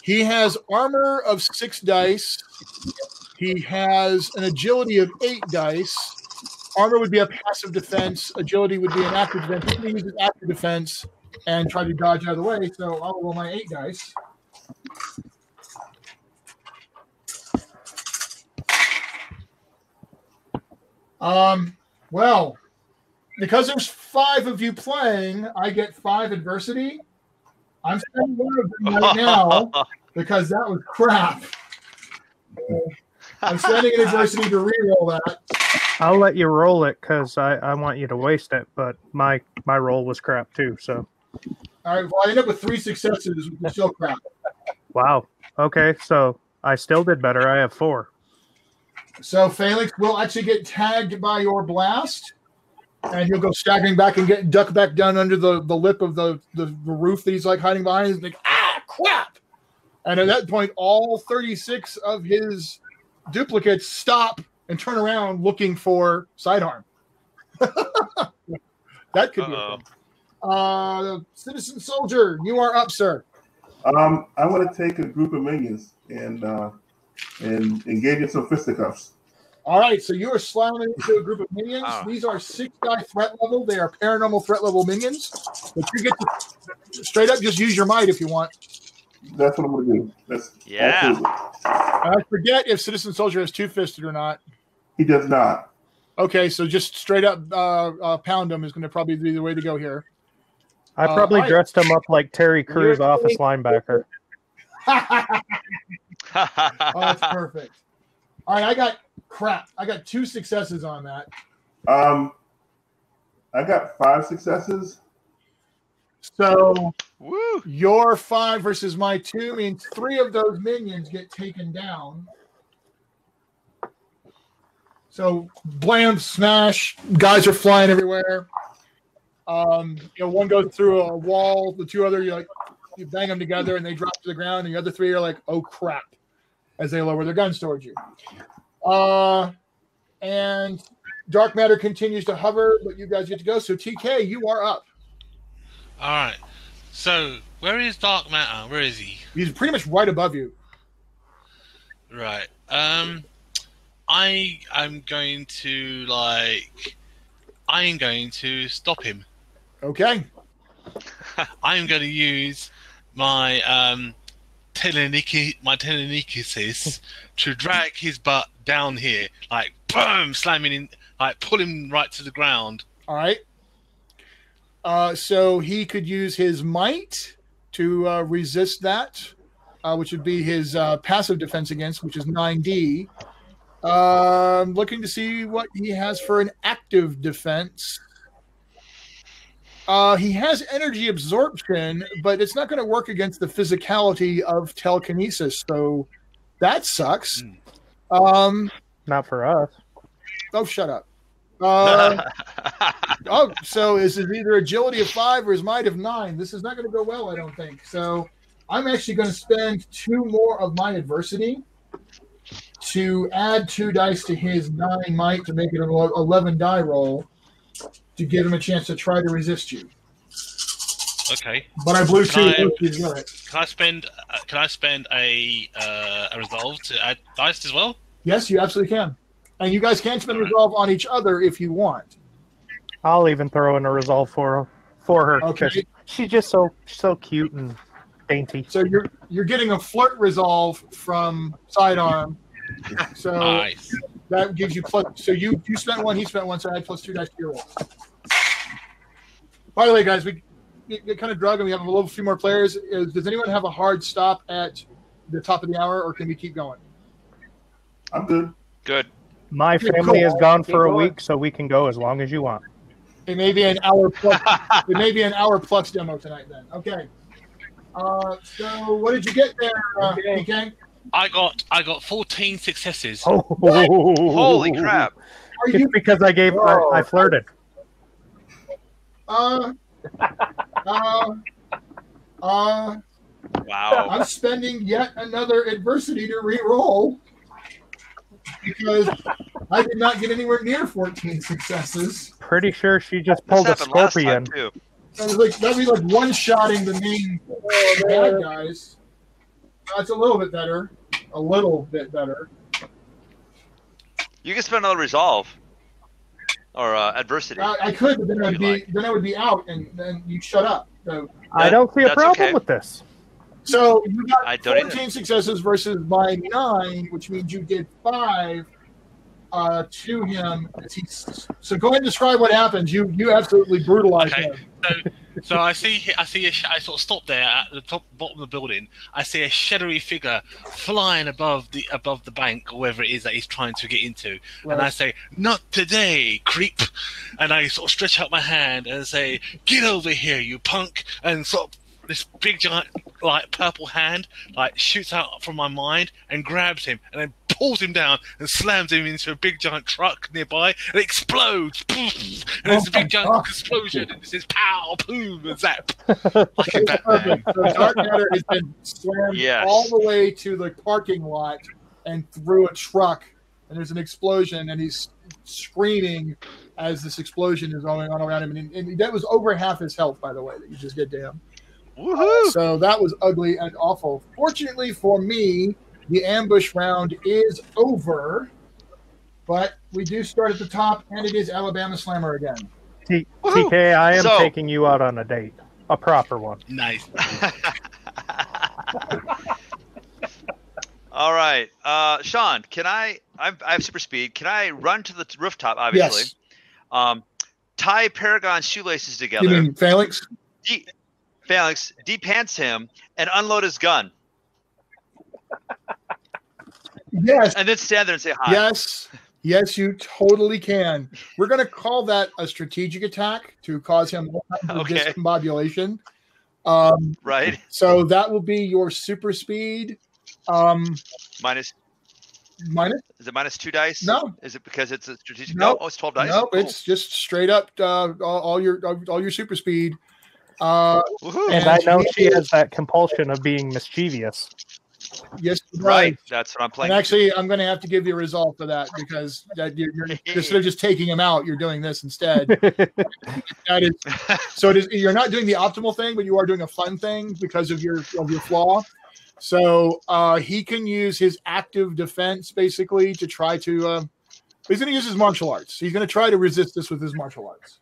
He has armor of 6 dice. He has an agility of 8 dice. Armor would be a passive defense. Agility would be an active defense. He's going to use his active defense and try to dodge out of the way. So I'll roll my 8 dice. Well, because there's 5 of you playing, I get 5 adversity. I'm spending one of them right now because that was crap. I'm spending an adversity to re-roll that. I'll let you roll it because I want you to waste it, but my roll was crap too. So. All right. Well, I ended up with 3 successes, which is still crap. Wow. Okay, so I still did better. I have 4. So PHALANX will actually get tagged by your blast, and he'll go staggering back and duck back down under the lip of the roof that he's like hiding behind. He's like, crap! And at that point, all 36 of his duplicates stop and turn around looking for sidearm. That could be a Citizen Soldier, you are up, sir. I want to take a group of minions and engage in some fisticuffs. All right, so you are slamming into a group of minions. These are 6-die threat level. They are paranormal threat level minions. But you get to straight up just use your might if you want. That's what I'm going to do. Absolutely. I forget if Citizen Soldier has two-fisted or not. He does not. Okay, so just straight up pound him is going to probably be the way to go here. I probably dressed him up like Terry Crews, office linebacker. Oh, that's perfect. All right, I got 2 successes on that. I got 5 successes. So your 5 versus my 2 means 3 of those minions get taken down. So blam, smash, guys are flying everywhere. One goes through a wall, the 2 other you bang them together and they drop to the ground, and the other 3 are like, oh crap, as they lower their guns towards you. And dark matter continues to hover, but you guys get to go. So TK, you are up. All right. So where is dark matter? Where is he? He's pretty much right above you. Right. I am going to stop him. Okay. I'm going to use my telekinesis to drag his butt down here, like boom, slamming in, like pull him right to the ground. All right. So he could use his might to resist that, which would be his passive defense against, which is 9D. Looking to see what he has for an active defense. He has energy absorption, but it's not going to work against the physicality of telekinesis, so that sucks. Not for us. Oh, shut up. So this is either agility of 5 or his might of 9. This is not going to go well, I don't think. So I'm actually going to spend 2 more of my adversity to add 2 dice to his 9 might to make it an 11 die roll to give him a chance to try to resist you. Okay. But I blew 2. Can I spend a resolve to add dice as well? Yes, you absolutely can. And you guys can spend resolve on each other if you want. I'll even throw in a resolve for her. Okay. She's just so cute and Dainty. So you're getting a flirt resolve from sidearm. So Nice. that gives you plus. So you spent one, he spent one, so I had +2 dice to your roll. By the way, guys, we get kind of drug and we have a little few more players. Does anyone have a hard stop at the top of the hour, or can we keep going? I'm good. Good. My family is gone for a week, so we can go as long as you want. It may be an hour plus. It may be an hour plus demo tonight. Then, okay. So what did you get there, PK? I got 14 successes. Oh, Holy crap! It's because I flirted. Wow. I'm spending yet another adversity to re-roll because I did not get anywhere near 14 successes. Pretty sure she just pulled a scorpion. That'd be like one-shotting the main bad guys. That's a little bit better. A little bit better. You can spend another resolve or adversity. I could, but then I would be out, and then you shut up. So, I don't see a problem with this. So you got 14 either. successes versus my 9, which means you did 5 to him. So go ahead and describe what happens. You absolutely brutalized him. So I sort of stop there at the bottom of the building. I see a shadowy figure flying above the bank or wherever it is that he's trying to get into, and I say, "Not today, creep!" And I sort of stretch out my hand and say, "Get over here, you punk!" And sort of this big giant like purple hand like shoots out from my mind and grabs him and then pulls him down and slams him into a big giant truck nearby and it explodes. And there's a big giant explosion and it says pow, boom, and zap. Like a Batman. So Dark Matter has been slammed all the way to the parking lot and through a truck, and there's an explosion, and he's screaming as this explosion is going on around him. And that was over half his health, by the way, that you just did to him. Woohoo! So that was ugly and awful. Fortunately for me, the ambush round is over, but we do start at the top, and it is Alabama Slammer again. TK, I am taking you out on a date, a proper one. Nice. All right, Shawn, can I have super speed. Can I run to the rooftop? Obviously, yes. Tie Paragon's shoelaces together. You mean Phalanx? Phalanx de-pants him and unload his gun. Yes. And then stand there and say hi. Yes, you totally can. We're going to call that a strategic attack to cause him all kinds of discombobulation. Right. So that will be your super speed. Minus? Is it -2 dice? No. Is it because it's a strategic? Nope. No. Oh, it's 12 dice. No, it's just straight up all your super speed. And I know she has that compulsion of being mischievous. Yes, right. That's what I'm playing. And actually, I'm going to have to give you a result for that because you're instead of just taking him out, you're doing this instead. That is so. It is. You're not doing the optimal thing, but you are doing a fun thing because of your flaw. So he can use his active defense basically to try to. He's going to use his martial arts. He's going to try to resist this with his martial arts.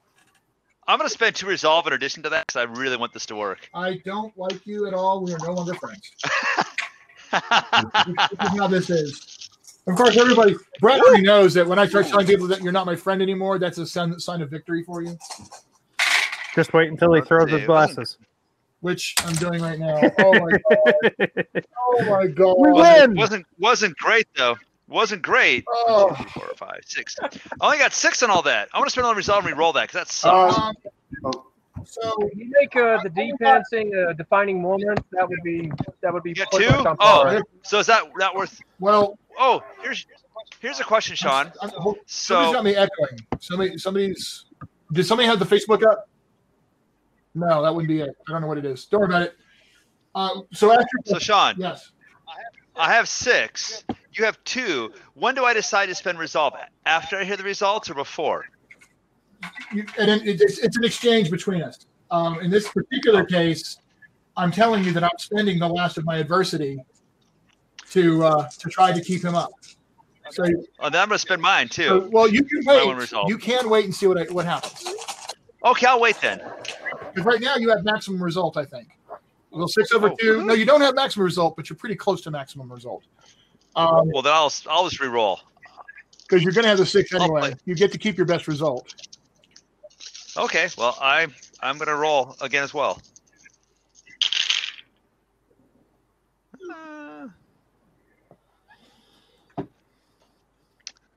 I'm going to spend 2 resolve in addition to that because I really want this to work. I don't like you at all. We are no longer friends. This is how this is. Of course, Brett already knows that when I start telling people that you're not my friend anymore, that's a sign of victory for you. Just wait until he throws his glasses. Which I'm doing right now. Oh my god! Oh my god! We win. Wasn't great though. Wasn't great. Oh. 1, 2, 3, 4, 5, 6. I only got 6 on all that. I want to spend another resolve and re-roll that because that sucks. So you make the de-pantsing a defining moment. That would be. You got 2? Oh, so is that worth? Well. Oh, here's a question, Shawn. Somebody's got me echoing. Somebody's. Did somebody have the Facebook up? No, that wouldn't be it. I don't know what it is. Don't worry about it. So Shawn. Yes. I have 6. You have 2. When do I decide to spend resolve? After I hear the results or before? It's an exchange between us. In this particular case, I'm telling you that I'm spending the last of my adversity to try to keep him up. So, then I'm going to spend mine too. Well, you can wait. You can wait and see what happens. Okay, I'll wait then. Because right now you have maximum result, I think. Well, 6 over 2. No, you don't have maximum result, but you're pretty close to maximum result. Well, then I'll just re-roll. Because you're going to have the 6 anyway. You get to keep your best result. Okay, well, I'm going to roll again as well.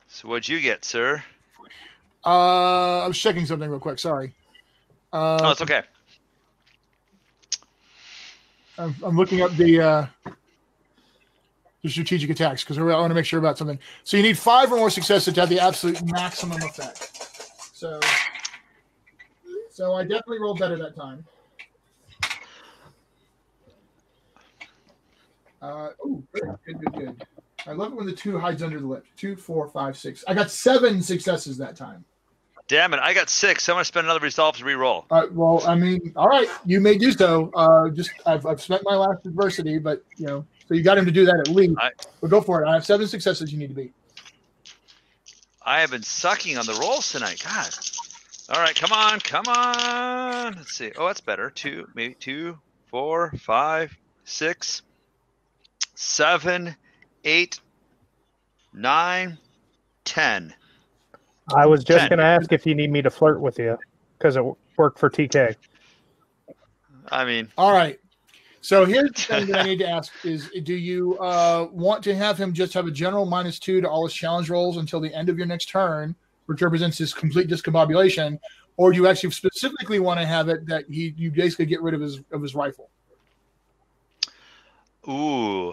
So what'd you get, sir? I was checking something real quick. Sorry. Oh, it's okay. I'm looking up the strategic attacks because I want to make sure about something. So you need 5 or more successes to have the absolute maximum effect. So I definitely rolled better that time. Good. I love it when the 2 hides under the lip. 2, 4, 5, 6. I got 7 successes that time. Damn it! I got 6. So I'm going to spend another resolve to re-roll. Well, I mean, all right, you may do so. I've spent my last adversity, but so you got him to do that at least. But go for it. I have 7 successes you need to beat. I have been sucking on the rolls tonight. God. All right, come on. Let's see. Oh, that's better. 2, maybe 2, 4, 5, 6, 7, 8, 9, 10. I was just going to ask if you need me to flirt with you because it worked for TK. I mean, all right. So here's the thing that I need to ask is, do you want to have him just have a general -2 to all his challenge rolls until the end of your next turn, which represents his complete discombobulation, or do you actually specifically want to have it that you basically get rid of his rifle? Ooh.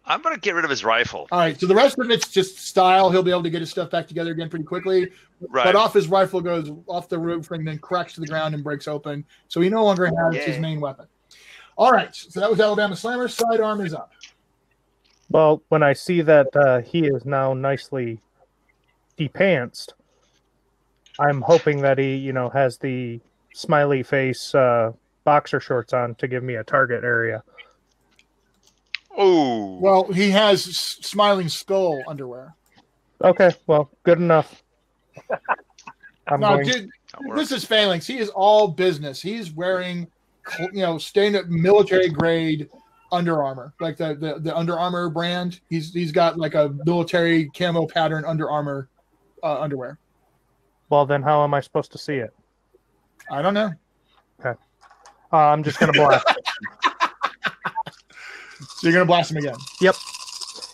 I'm going to get rid of his rifle. All right, so the rest of it's just style. He'll be able to get his stuff back together again pretty quickly. Right. But off his rifle goes off the roof and then cracks to the ground and breaks open. So he no longer has his main weapon. All right, so that was Alabama Slammer. Sidearm is up. Well, when I see that he is now nicely depantsed, I'm hoping that he, has the smiley face boxer shorts on to give me a target area. Oh. Well, he has smiling skull underwear. Okay, well, good enough. Dude, this is Phalanx. He is all business. He's wearing, stained military grade Under Armour, like the Under Armour brand. He's got like a military camo pattern Under Armour underwear. Well, then how am I supposed to see it? I don't know. Okay. I'm just going to blast it. So you're going to blast him again? Yep.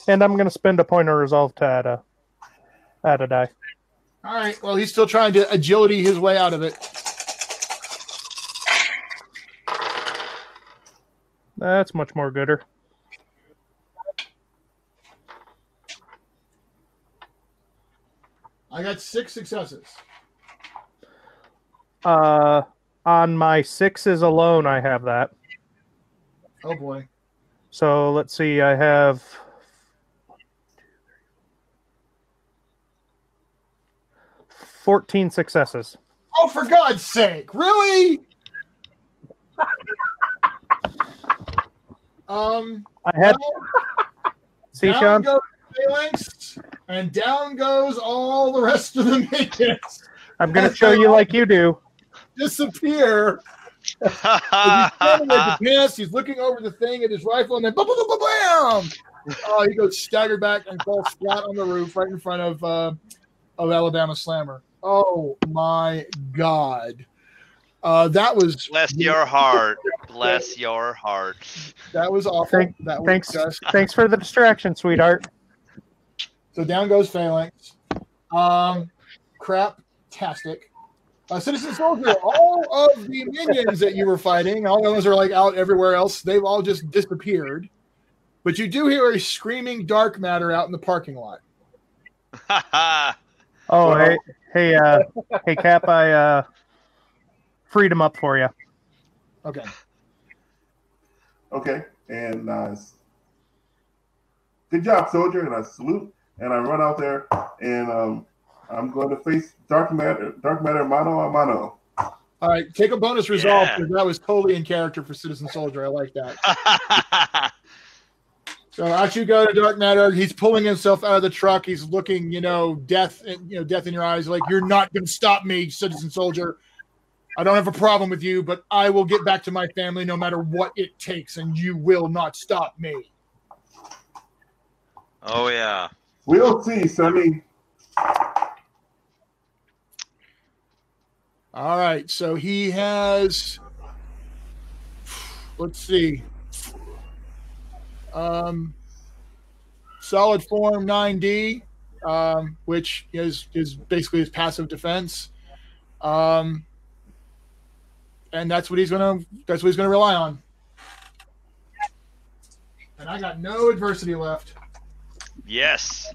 And I'm going to spend a point of resolve to add a die. All right. Well, he's still trying to agility his way out of it. That's much more gooder. I got 6 successes. On my 6s alone, I have that. Oh, boy. So let's see. I have 14 successes. Oh, for God's sake. Really? I had. See, Shawn? Down goes Phalanx, and down goes all the rest of the minions. I'm going to show you like you do. Disappear. He's standing with the pants. He's looking over the thing at his rifle, and then bam! Oh, he goes staggered back and falls flat on the roof right in front of Alabama Slammer. Oh my God! That was bless your heart. Bless your heart. That was awful. Thanks for the distraction, sweetheart. So down goes Phalanx. Crap-tastic. Citizen Soldier, all of the minions that you were fighting, all the ones that are like out everywhere else, they've all just disappeared. But you do hear a screaming dark matter out in the parking lot. Oh, hey, Cap, I freed him up for you. Okay. Okay, and good job, soldier, and I salute, and I run out there, and I'm going to face dark matter mano a mano. All right, take a bonus resolve because that was totally in character for Citizen Soldier. I like that. So as you go to dark matter, he's pulling himself out of the truck. He's looking, death in your eyes, like you're not going to stop me, Citizen Soldier. I don't have a problem with you, but I will get back to my family no matter what it takes, and you will not stop me. Oh, yeah. We'll see, Sonny. All right, so he has, let's see, solid form 9D, which is basically his passive defense, and that's what he's gonna rely on. And I got no adversity left. Yes.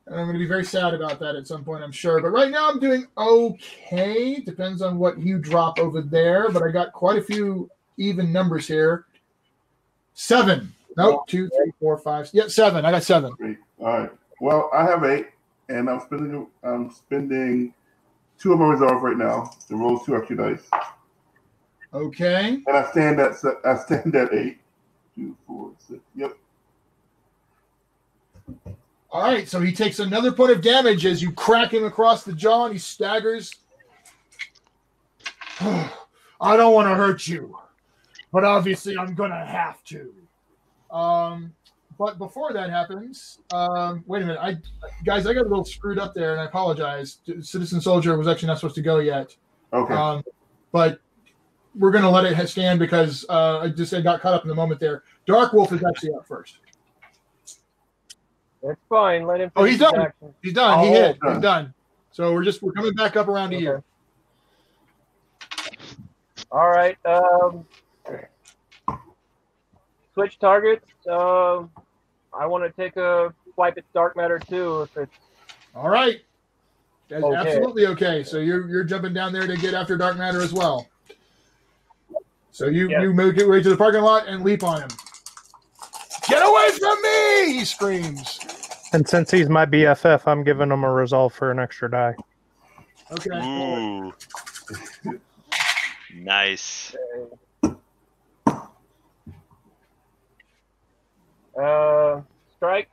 And I'm going to be very sad about that at some point, I'm sure. But right now I'm doing okay. Depends on what you drop over there. But I got quite a few even numbers here. 7. Nope. 2, 3, 4, 5. Yeah, 7. I got 7. Great. All right. Well, I have 8, and I'm spending 2 of my reserve right now to roll 2 extra dice. Okay. And I stand at 8. 2, 4, 6. Yep. All right, so he takes another point of damage as you crack him across the jaw, and he staggers. I don't want to hurt you, but obviously I'm going to have to. But before that happens, wait a minute. Guys, I got a little screwed up there, and I apologize. Citizen Soldier was actually not supposed to go yet. Okay. But we're going to let it stand because I got caught up in the moment there. DARKWOLF is actually up first. That's fine. Let him. Oh, he's done. He's done. He hit. done. He's done. So we're coming back up around to you. All right. Switch targets. I want to take a swipe at dark matter too. If it's All right. That's Okay. absolutely okay. So you're jumping down there to get after dark matter as well. So you make your way to the parking lot and leap on him. Get away from me! He screams. And since he's my BFF, I'm giving him a resolve for an extra die. Okay. Ooh. Nice. Strike.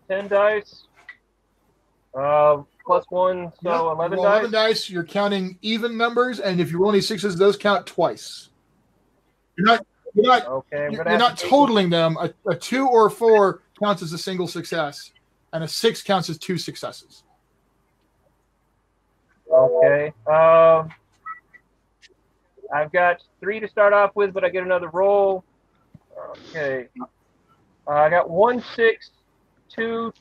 10 dice. +1, so Yep, 11 roll dice. 11 dice. You're counting even numbers, and if you roll any 6s, those count twice. You're not totaling them. A 2 or a 4 counts as a single success, and a 6 counts as 2 successes. Okay. I've got 3 to start off with, but I get another roll. Okay. I got 1, 6, 2,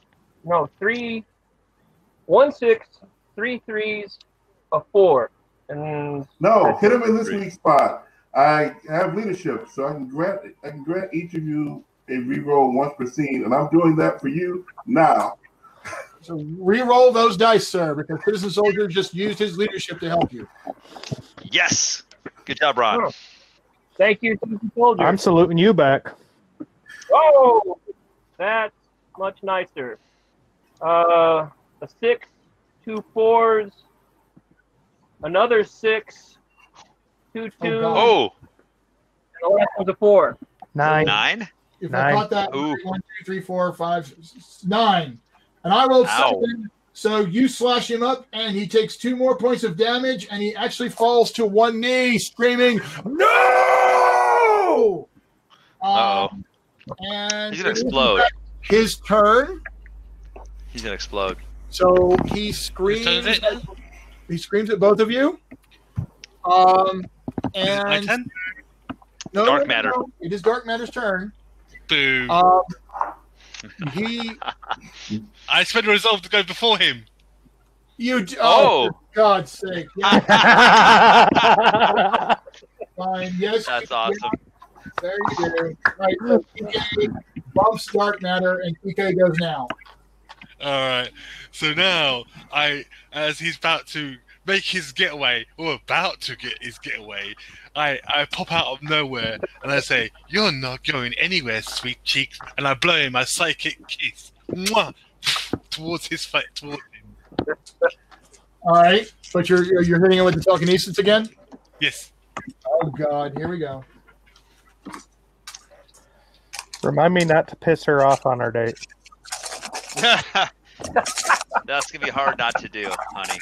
no, 3, 1, 6, 3 3s, a 4. And No, hit him in this weak spot. I have leadership, so I can grant each of you a reroll once per scene, and I'm doing that for you now. So re-roll those dice, sir, because Citizen Soldier just used his leadership to help you. Yes. Good job, Ron. Oh, thank you, Citizen Soldier. I'm saluting you back. Oh, that's much nicer. A 6, 2 4s, another 6, 2 2s, Oh, and the last one's a 4. 9. 9? If 9. I caught that, Ooh. 1, 2, 3, 4, 5, 9. And I rolled Ow. 7, so you slash him up, and he takes 2 more points of damage, and he actually falls to one knee, screaming, "No!" Uh-oh. And He's going to explode. his turn. He's going to explode. So he screams. Whose turn is He screams at both of you. Is it my And turn? no, Dark matter. It is Dark Matter's turn. Boo. He, I spent a resolve to go before him. Oh. for God's sake! Yeah, fine. Yes, That's awesome. There you go. Right, so PK bumps Dark Matter, and PK goes now. All right. So now, as he's about to make his getaway, or about to get his getaway, I pop out of nowhere and I say, "You're not going anywhere, sweet cheeks," and I blow him a psychic kiss, mwah, towards his face, towards him. All right, but you're hitting it with the telekinesis again. Yes. Oh God, here we go. Remind me not to piss her off on our date. That's gonna be hard not to do, honey.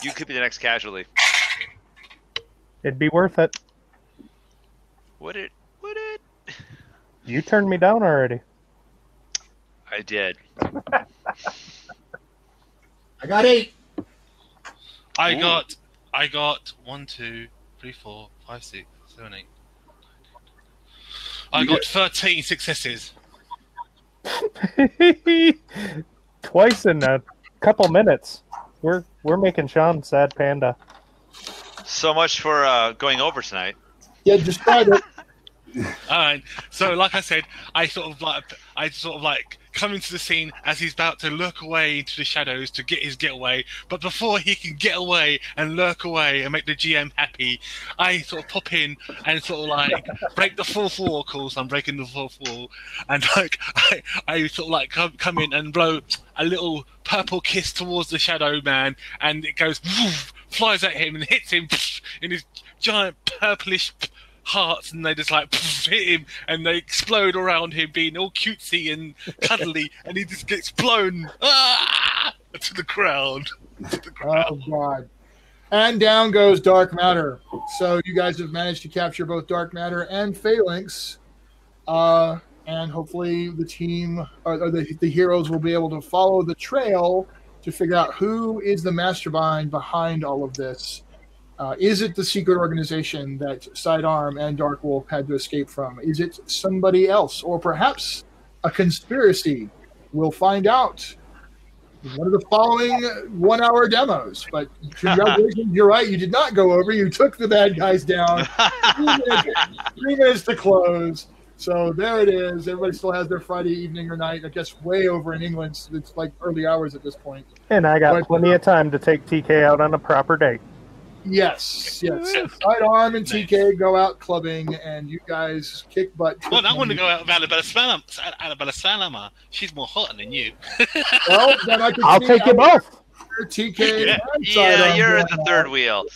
You could be the next casualty. It'd be worth it. Would it? Would it? You turned me down already. I did. I got 8. I got 1, 2, 3, 4, 5, 6, 7, 8. I got 13 successes. Twice in a couple minutes. We're making Shawn sad panda. So much for going over tonight. Yeah, describe it. All right. So, like I said, I sort of like come into the scene as he's about to lurk away into the shadows to get his getaway. But before he can get away and lurk away and make the GM happy, I sort of pop in and sort of like break the fourth wall. Of course, I'm breaking the fourth wall, and like I sort of like come in and blow a little purple kiss towards the shadow man, and it goes woof, flies at him and hits him in his giant purplish hearts, and they just like hit him and they explode around him, being all cutesy and cuddly, and he just gets blown to the ground. Oh God! And down goes dark matter. So you guys have managed to capture both dark matter and PHALANX, and hopefully the team or the heroes will be able to follow the trail to figure out who is the mastermind behind all of this. Is it the secret organization that PSIDEARM and DARKWOLF had to escape from? Is it somebody else? Or perhaps a conspiracy? We'll find out in one of the following 1-hour demos. But congratulations, you're right. You did not go over. You took the bad guys down. 3 minutes to close. So there it is. Everybody still has their Friday evening or night. I guess way over in England. It's like early hours at this point. And I got plenty of time to take TK out on a proper date. Yes. PSIDEARM and TK go out clubbing, and you guys kick butt. Well, I want to go out with Annabella Salama. She's more hot than you. Well, then I'll take you both. TK. Yeah, you're at the third wheel.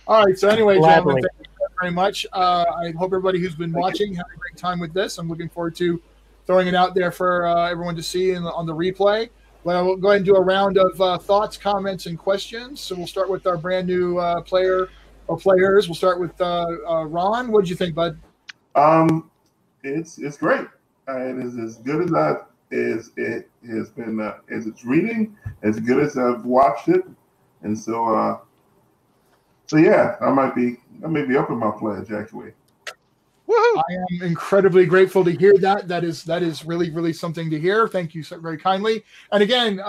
All right. So anyway, Gladly. gentlemen, thank you very much. I hope everybody who's been watching had a great time with this. I'm looking forward to throwing it out there for everyone to see on the replay. Well, we'll go ahead and do a round of thoughts, comments, and questions. So we'll start with our brand new player or players. We'll start with Ron. What did you think, bud? It's great. It is as good as it has been as it's reading, as good as I've watched it, and so yeah, I may be up in my pledge actually. I am incredibly grateful to hear that. That is really, really something to hear. Thank you so very kindly. And again,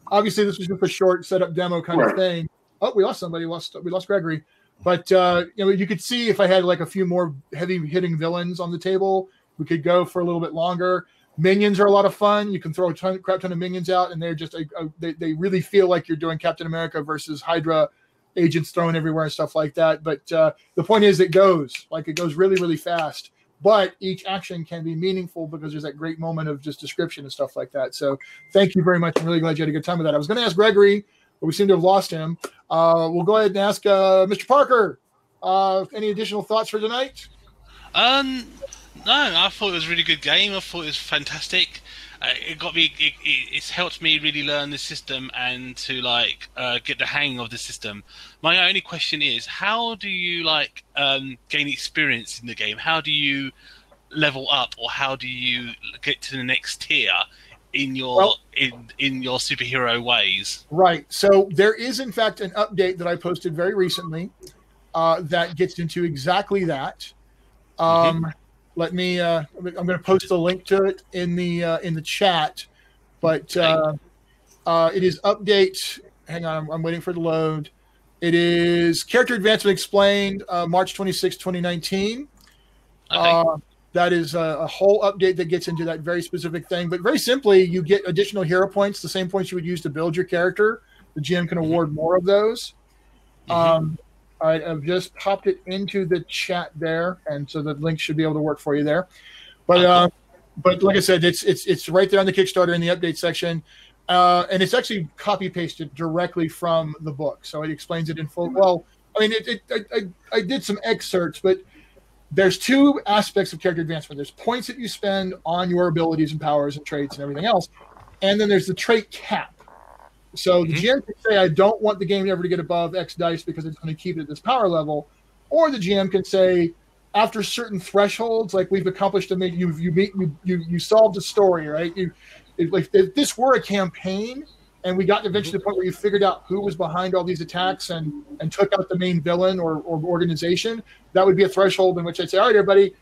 obviously this was just a short setup demo kind of thing. Oh, we lost somebody. We lost Gregory. But you could see if I had like a few more heavy hitting villains on the table, we could go for a little bit longer. Minions are a lot of fun. You can throw a crap ton of minions out, and they're just they really feel like you're doing Captain America versus Hydra agents thrown everywhere and stuff like that. But the point is, it goes really, really fast. But each action can be meaningful because there's that great moment of just description and stuff like that. So thank you very much. I'm really glad you had a good time with that. I was going to ask Gregory, but we seem to have lost him. We'll go ahead and ask Mr. Parker. Any additional thoughts for tonight? No, I thought it was a really good game. I thought it was fantastic. It got me. It's helped me really learn the system and to get the hang of the system. My only question is, how do you gain experience in the game? How do you level up, or how do you get to the next tier in your in your superhero ways? Right. So there is, in fact, an update that I posted very recently that gets into exactly that. Let me. I'm going to post a link to it in the chat, but it is update. Hang on, I'm waiting for it to load. It is Character Advancement Explained, March 26, 2019. That is a whole update that gets into that very specific thing. But very simply, you get additional hero points, the same points you would use to build your character. The GM can award more of those. All right, I've just popped it into the chat there, and so the link should be able to work for you there. But like I said, it's right there on the Kickstarter in the update section, and it's actually copy pasted directly from the book, so it explains it in full. Well, I mean, I did some excerpts, but there's two aspects of character advancement. There's points that you spend on your abilities and powers and traits and everything else, and then there's the trait cap. So the GM can say, I don't want the game ever to get above X dice because it's going to keep it at this power level. Or the GM can say, after certain thresholds, like we've accomplished, you solved a story, right? If this were a campaign and we got eventually to the point where you figured out who was behind all these attacks and took out the main villain or organization, that would be a threshold in which I'd say, all right, everybody,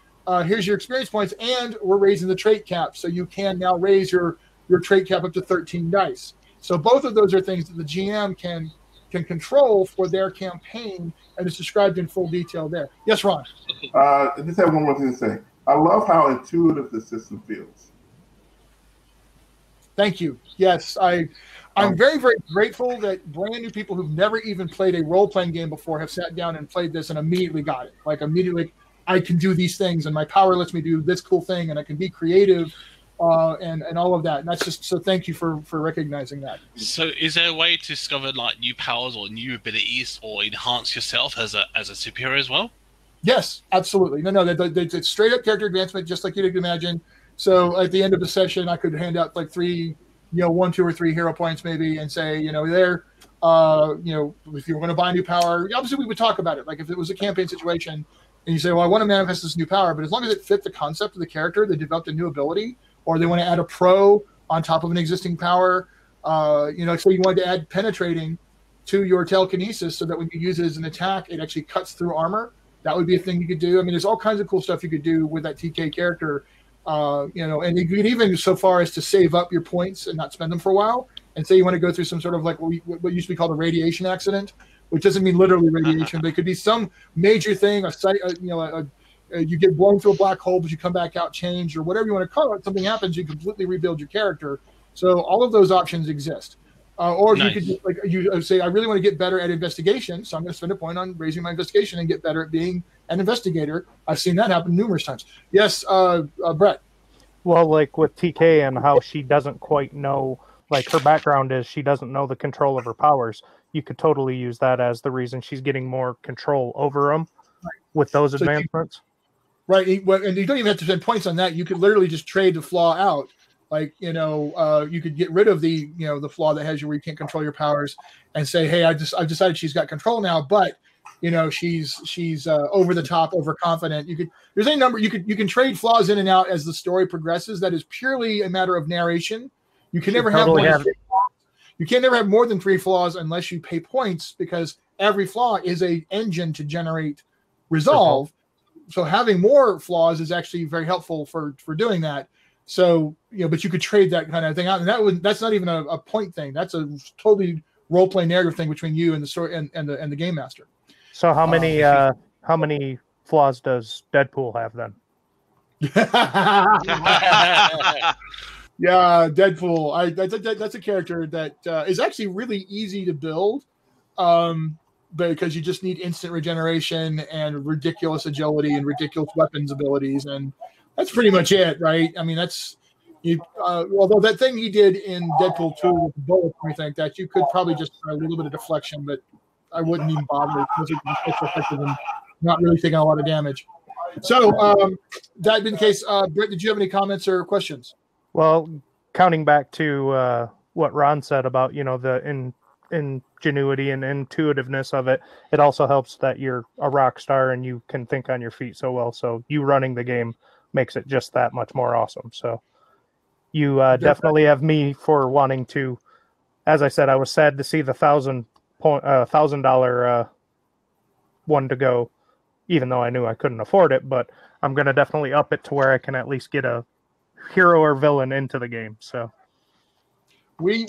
here's your experience points, and we're raising the trait cap. So you can now raise your trait cap up to 13 dice. So both of those are things that the GM can control for their campaign, and it's described in full detail there. Yes, Ron? I just have one more thing to say. I love how intuitive the system feels. Thank you. Yes, I'm very, very grateful that brand new people who've never even played a role-playing game before have sat down and played this and immediately got it. Like immediately, I can do these things, and my power lets me do this cool thing, and I can be creative. And all of that, and that's just so. Thank you for recognizing that. So, is there a way to discover like new powers or new abilities, or enhance yourself as a superhero as well? Yes, absolutely. No, it's straight up character advancement, just like you'd imagine. So, at the end of the session, I could hand out like 3, 1, 2, or 3 hero points maybe, and say, if you were going to buy a new power, obviously we would talk about it. Like if it was a campaign situation, and you say, well, I want to manifest this new power, but as long as it fit the concept of the character, they developed a new ability. Or they want to add a pro on top of an existing power. So you wanted to add penetrating to your telekinesis so that when you use it as an attack, it actually cuts through armor. That would be a thing you could do. I mean, there's all kinds of cool stuff you could do with that TK character. And you could even so far as to save up your points and not spend them for a while. And say you want to go through some sort of like what used to be called a radiation accident, which doesn't mean literally radiation, but it could be some major thing, you get blown through a black hole, but you come back out changed, or whatever you want to call it. Something happens, you completely rebuild your character. So all of those options exist. Or nice. You could you say, I really want to get better at investigation, so I'm going to spend a point on raising my investigation and get better at being an investigator. I've seen that happen numerous times. Yes, Brett. Well, like with TK and how she doesn't quite know, like her background is she doesn't know the control of her powers. You could totally use that as the reason she's getting more control over them with those advancements. Right, and you don't even have to spend points on that. You could literally just trade the flaw out. Like, you could get rid of the flaw that has you where you can't control your powers, and say, hey, I've decided she's got control now, but she's over the top, overconfident. There's any number you can trade flaws in and out as the story progresses. That is purely a matter of narration. You can never have more than 3 flaws. You can never have more than 3 flaws unless you pay points, because every flaw is an engine to generate resolve. So having more flaws is actually very helpful for doing that. So, but you could trade that kind of thing out, and that's not even a point thing. That's a totally role-play narrative thing between you and the story and the game master. So how many flaws does Deadpool have then? Yeah, Deadpool. That's a character that is actually really easy to build. Because you just need instant regeneration and ridiculous agility and ridiculous weapons abilities, and that's pretty much it, right? I mean, although that thing he did in Deadpool 2 with the bullets and everything like that, you could probably just try a little bit of deflection, but I wouldn't even bother because it's effective and not really taking a lot of damage. So that being the case, Britt, did you have any comments or questions? Well, counting back to what Ron said about the ingenuity and intuitiveness of it, it also helps that you're a rock star and you can think on your feet so well. So you running the game makes it just that much more awesome. So you definitely have me for wanting to. As I said, I was sad to see the $1,000 one to go, even though I knew I couldn't afford it. But I'm going to definitely up it to where I can at least get a hero or villain into the game. So we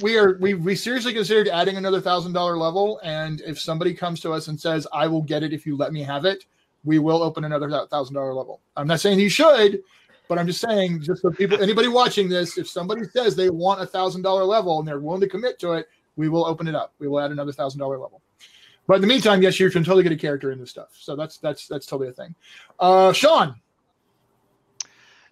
seriously considered adding another $1,000 level, and if somebody comes to us and says, "I will get it if you let me have it," we will open another $1,000 level. I'm not saying you should, but I'm just saying, just so people, anybody watching this, if somebody says they want a $1,000 level and they're willing to commit to it, we will open it up. We will add another $1,000 level. But in the meantime, yes, you can totally get a character in this stuff. So that's totally a thing. Shawn.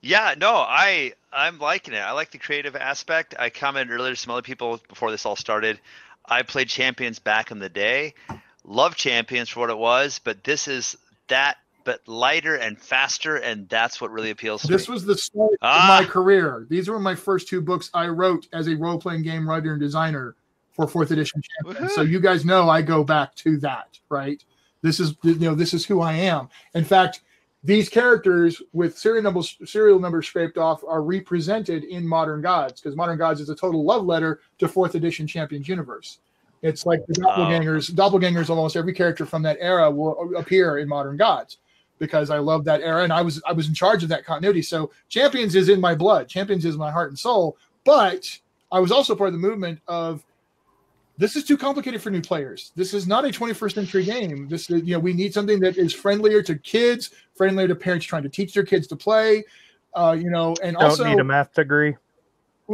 Yeah, no, I'm liking it. I like the creative aspect. I commented earlier to some other people before this all started. I played Champions back in the day. Love Champions for what it was, but this is that, but lighter and faster, and that's what really appeals to me. This was the start of my career. These were my first 2 books I wrote as a role-playing game writer and designer for 4th edition Champions. So you guys know I go back to that, right? This is this is who I am. In fact, these characters with serial numbers scraped off are represented in Modern Gods, because Modern Gods is a total love letter to 4th edition Champions universe. It's like the doppelgangers. Doppelgangers of almost every character from that era will appear in Modern Gods, because I love that era and I was in charge of that continuity. So Champions is in my blood. Champions is my heart and soul. But I was also part of the movement of, this is too complicated for new players. This is not a 21st century game. This, we need something that is friendlier to kids, friendlier to parents trying to teach their kids to play. And don't also need a math degree.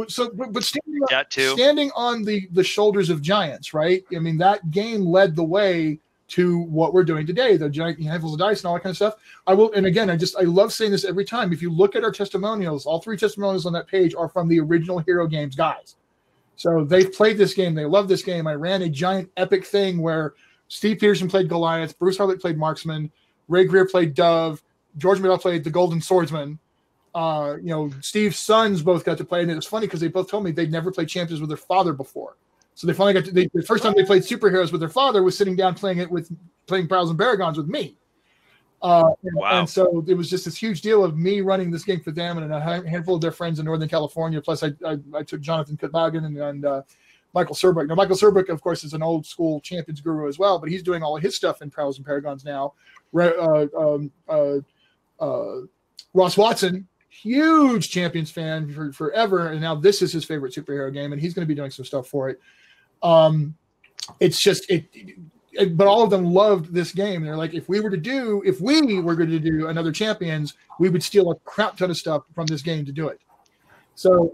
So, but standing on the shoulders of giants, right? I mean, that game led the way to what we're doing today, the giant handfuls of dice and all that kind of stuff. I love saying this every time. If you look at our testimonials, all 3 testimonials on that page are from the original Hero Games guys. So they've played this game. They love this game. I ran a giant epic thing where Steve Peterson played Goliath, Bruce Harlett played Marksman, Ray Greer played Dove, George Medell played the Golden Swordsman. Steve's sons both got to play, and it was funny because they both told me they'd never played Champions with their father before. So they finally got to. The first time they played superheroes with their father was sitting down playing Prowls and Paragons with me. Wow. And so it was just this huge deal of me running this game for them and a handful of their friends in Northern California. Plus, I took Jonathan Kutbagan and Michael Serbuck. Now, Michael Serbuck, of course, is an old school Champions guru as well, but he's doing all of his stuff in Prowls and Paragons now. Ross Watson, huge Champions fan for forever, and now this is his favorite superhero game, and he's going to be doing some stuff for it. But all of them loved this game. They're like, if we were going to do another Champions, we would steal a crap ton of stuff from this game to do it. So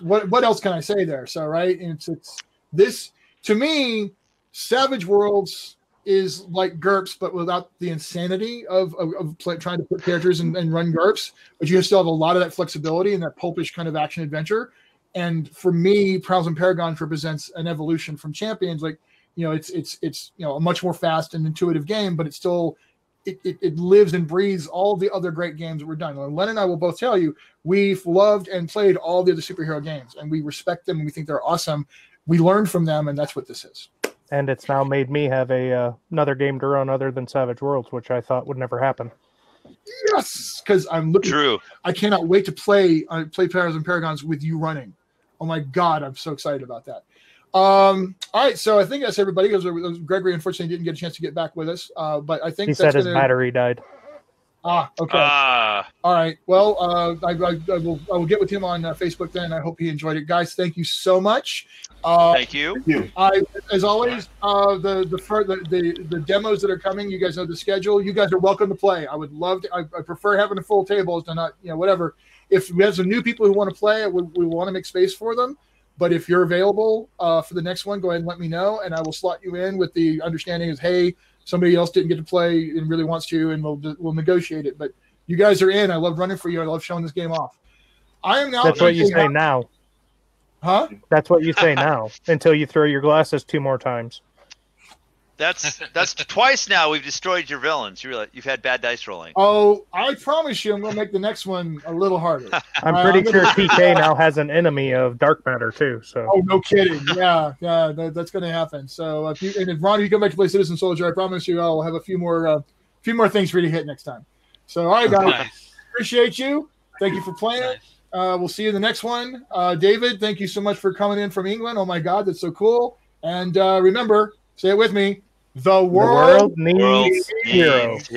what else can I say there? So right, and it's this, to me, Savage Worlds is like GURPS, but without the insanity of trying to put characters and run GURPS. But you still have a lot of that flexibility and that pulpish kind of action adventure. And for me, Prowls and Paragons represents an evolution from Champions. Like, it's a much more fast and intuitive game, but it's still it lives and breathes all the other great games that we're done. Len and I will both tell you, we've loved and played all the other superhero games, and we respect them and we think they're awesome. We learned from them, and that's what this is. And it's now made me have another game to run other than Savage Worlds, which I thought would never happen. Yes, because I'm looking. True. I cannot wait to play Prowls and Paragons with you running. Oh my God, I'm so excited about that. All right, so I think that's everybody. Because Gregory unfortunately didn't get a chance to get back with us, but I think he said his battery died. Okay. All right. Well, I will get with him on Facebook then. I hope he enjoyed it, guys. Thank you so much. Thank you. As always, the demos that are coming, you guys know the schedule. You guys are welcome to play. I would love to. I prefer having a full table to not, whatever. If we have some new people who want to play, we want to make space for them. But if you're available for the next one, go ahead and let me know, and I will slot you in with the understanding is, hey, somebody else didn't get to play and really wants to, and we'll negotiate it. But you guys are in. I love running for you. I love showing this game off. I am now. That's what you say now. Huh? That's what you say now until you throw your glasses 2 more times. That's twice now we've destroyed your villains. You realize you've had bad dice rolling. Oh, I promise you I'm going to make the next one a little harder. I'm pretty sure TK now has an enemy of dark matter too. So. Oh, no kidding. Yeah, that's going to happen. So if Ron, you come back to play Citizen Soldier, I promise you I'll have a few more things for you to hit next time. So all right, guys, nice. Appreciate you. Thank you for playing. Nice. We'll see you in the next one. David, thank you so much for coming in from England. Oh my God, that's so cool. And remember, say it with me. The world needs heroes.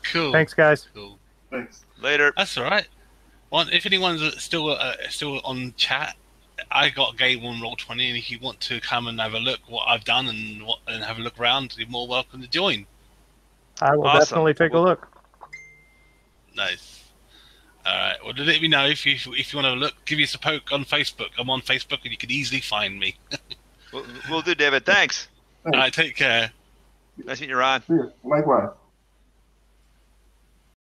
Cool. Thanks, guys. Cool. Thanks. Later. That's all right. Well, if anyone's still on chat, I got Game on Roll20, and if you want to come and have a look what I've done and have a look around, you're more welcome to join. I will definitely take a look. Nice. All right. Well, let me know if you want to have a look. Give us a poke on Facebook. I'm on Facebook, and you can easily find me. We'll do, David. Thanks. All right. Take care. Nice to meet you, Ron. Likewise.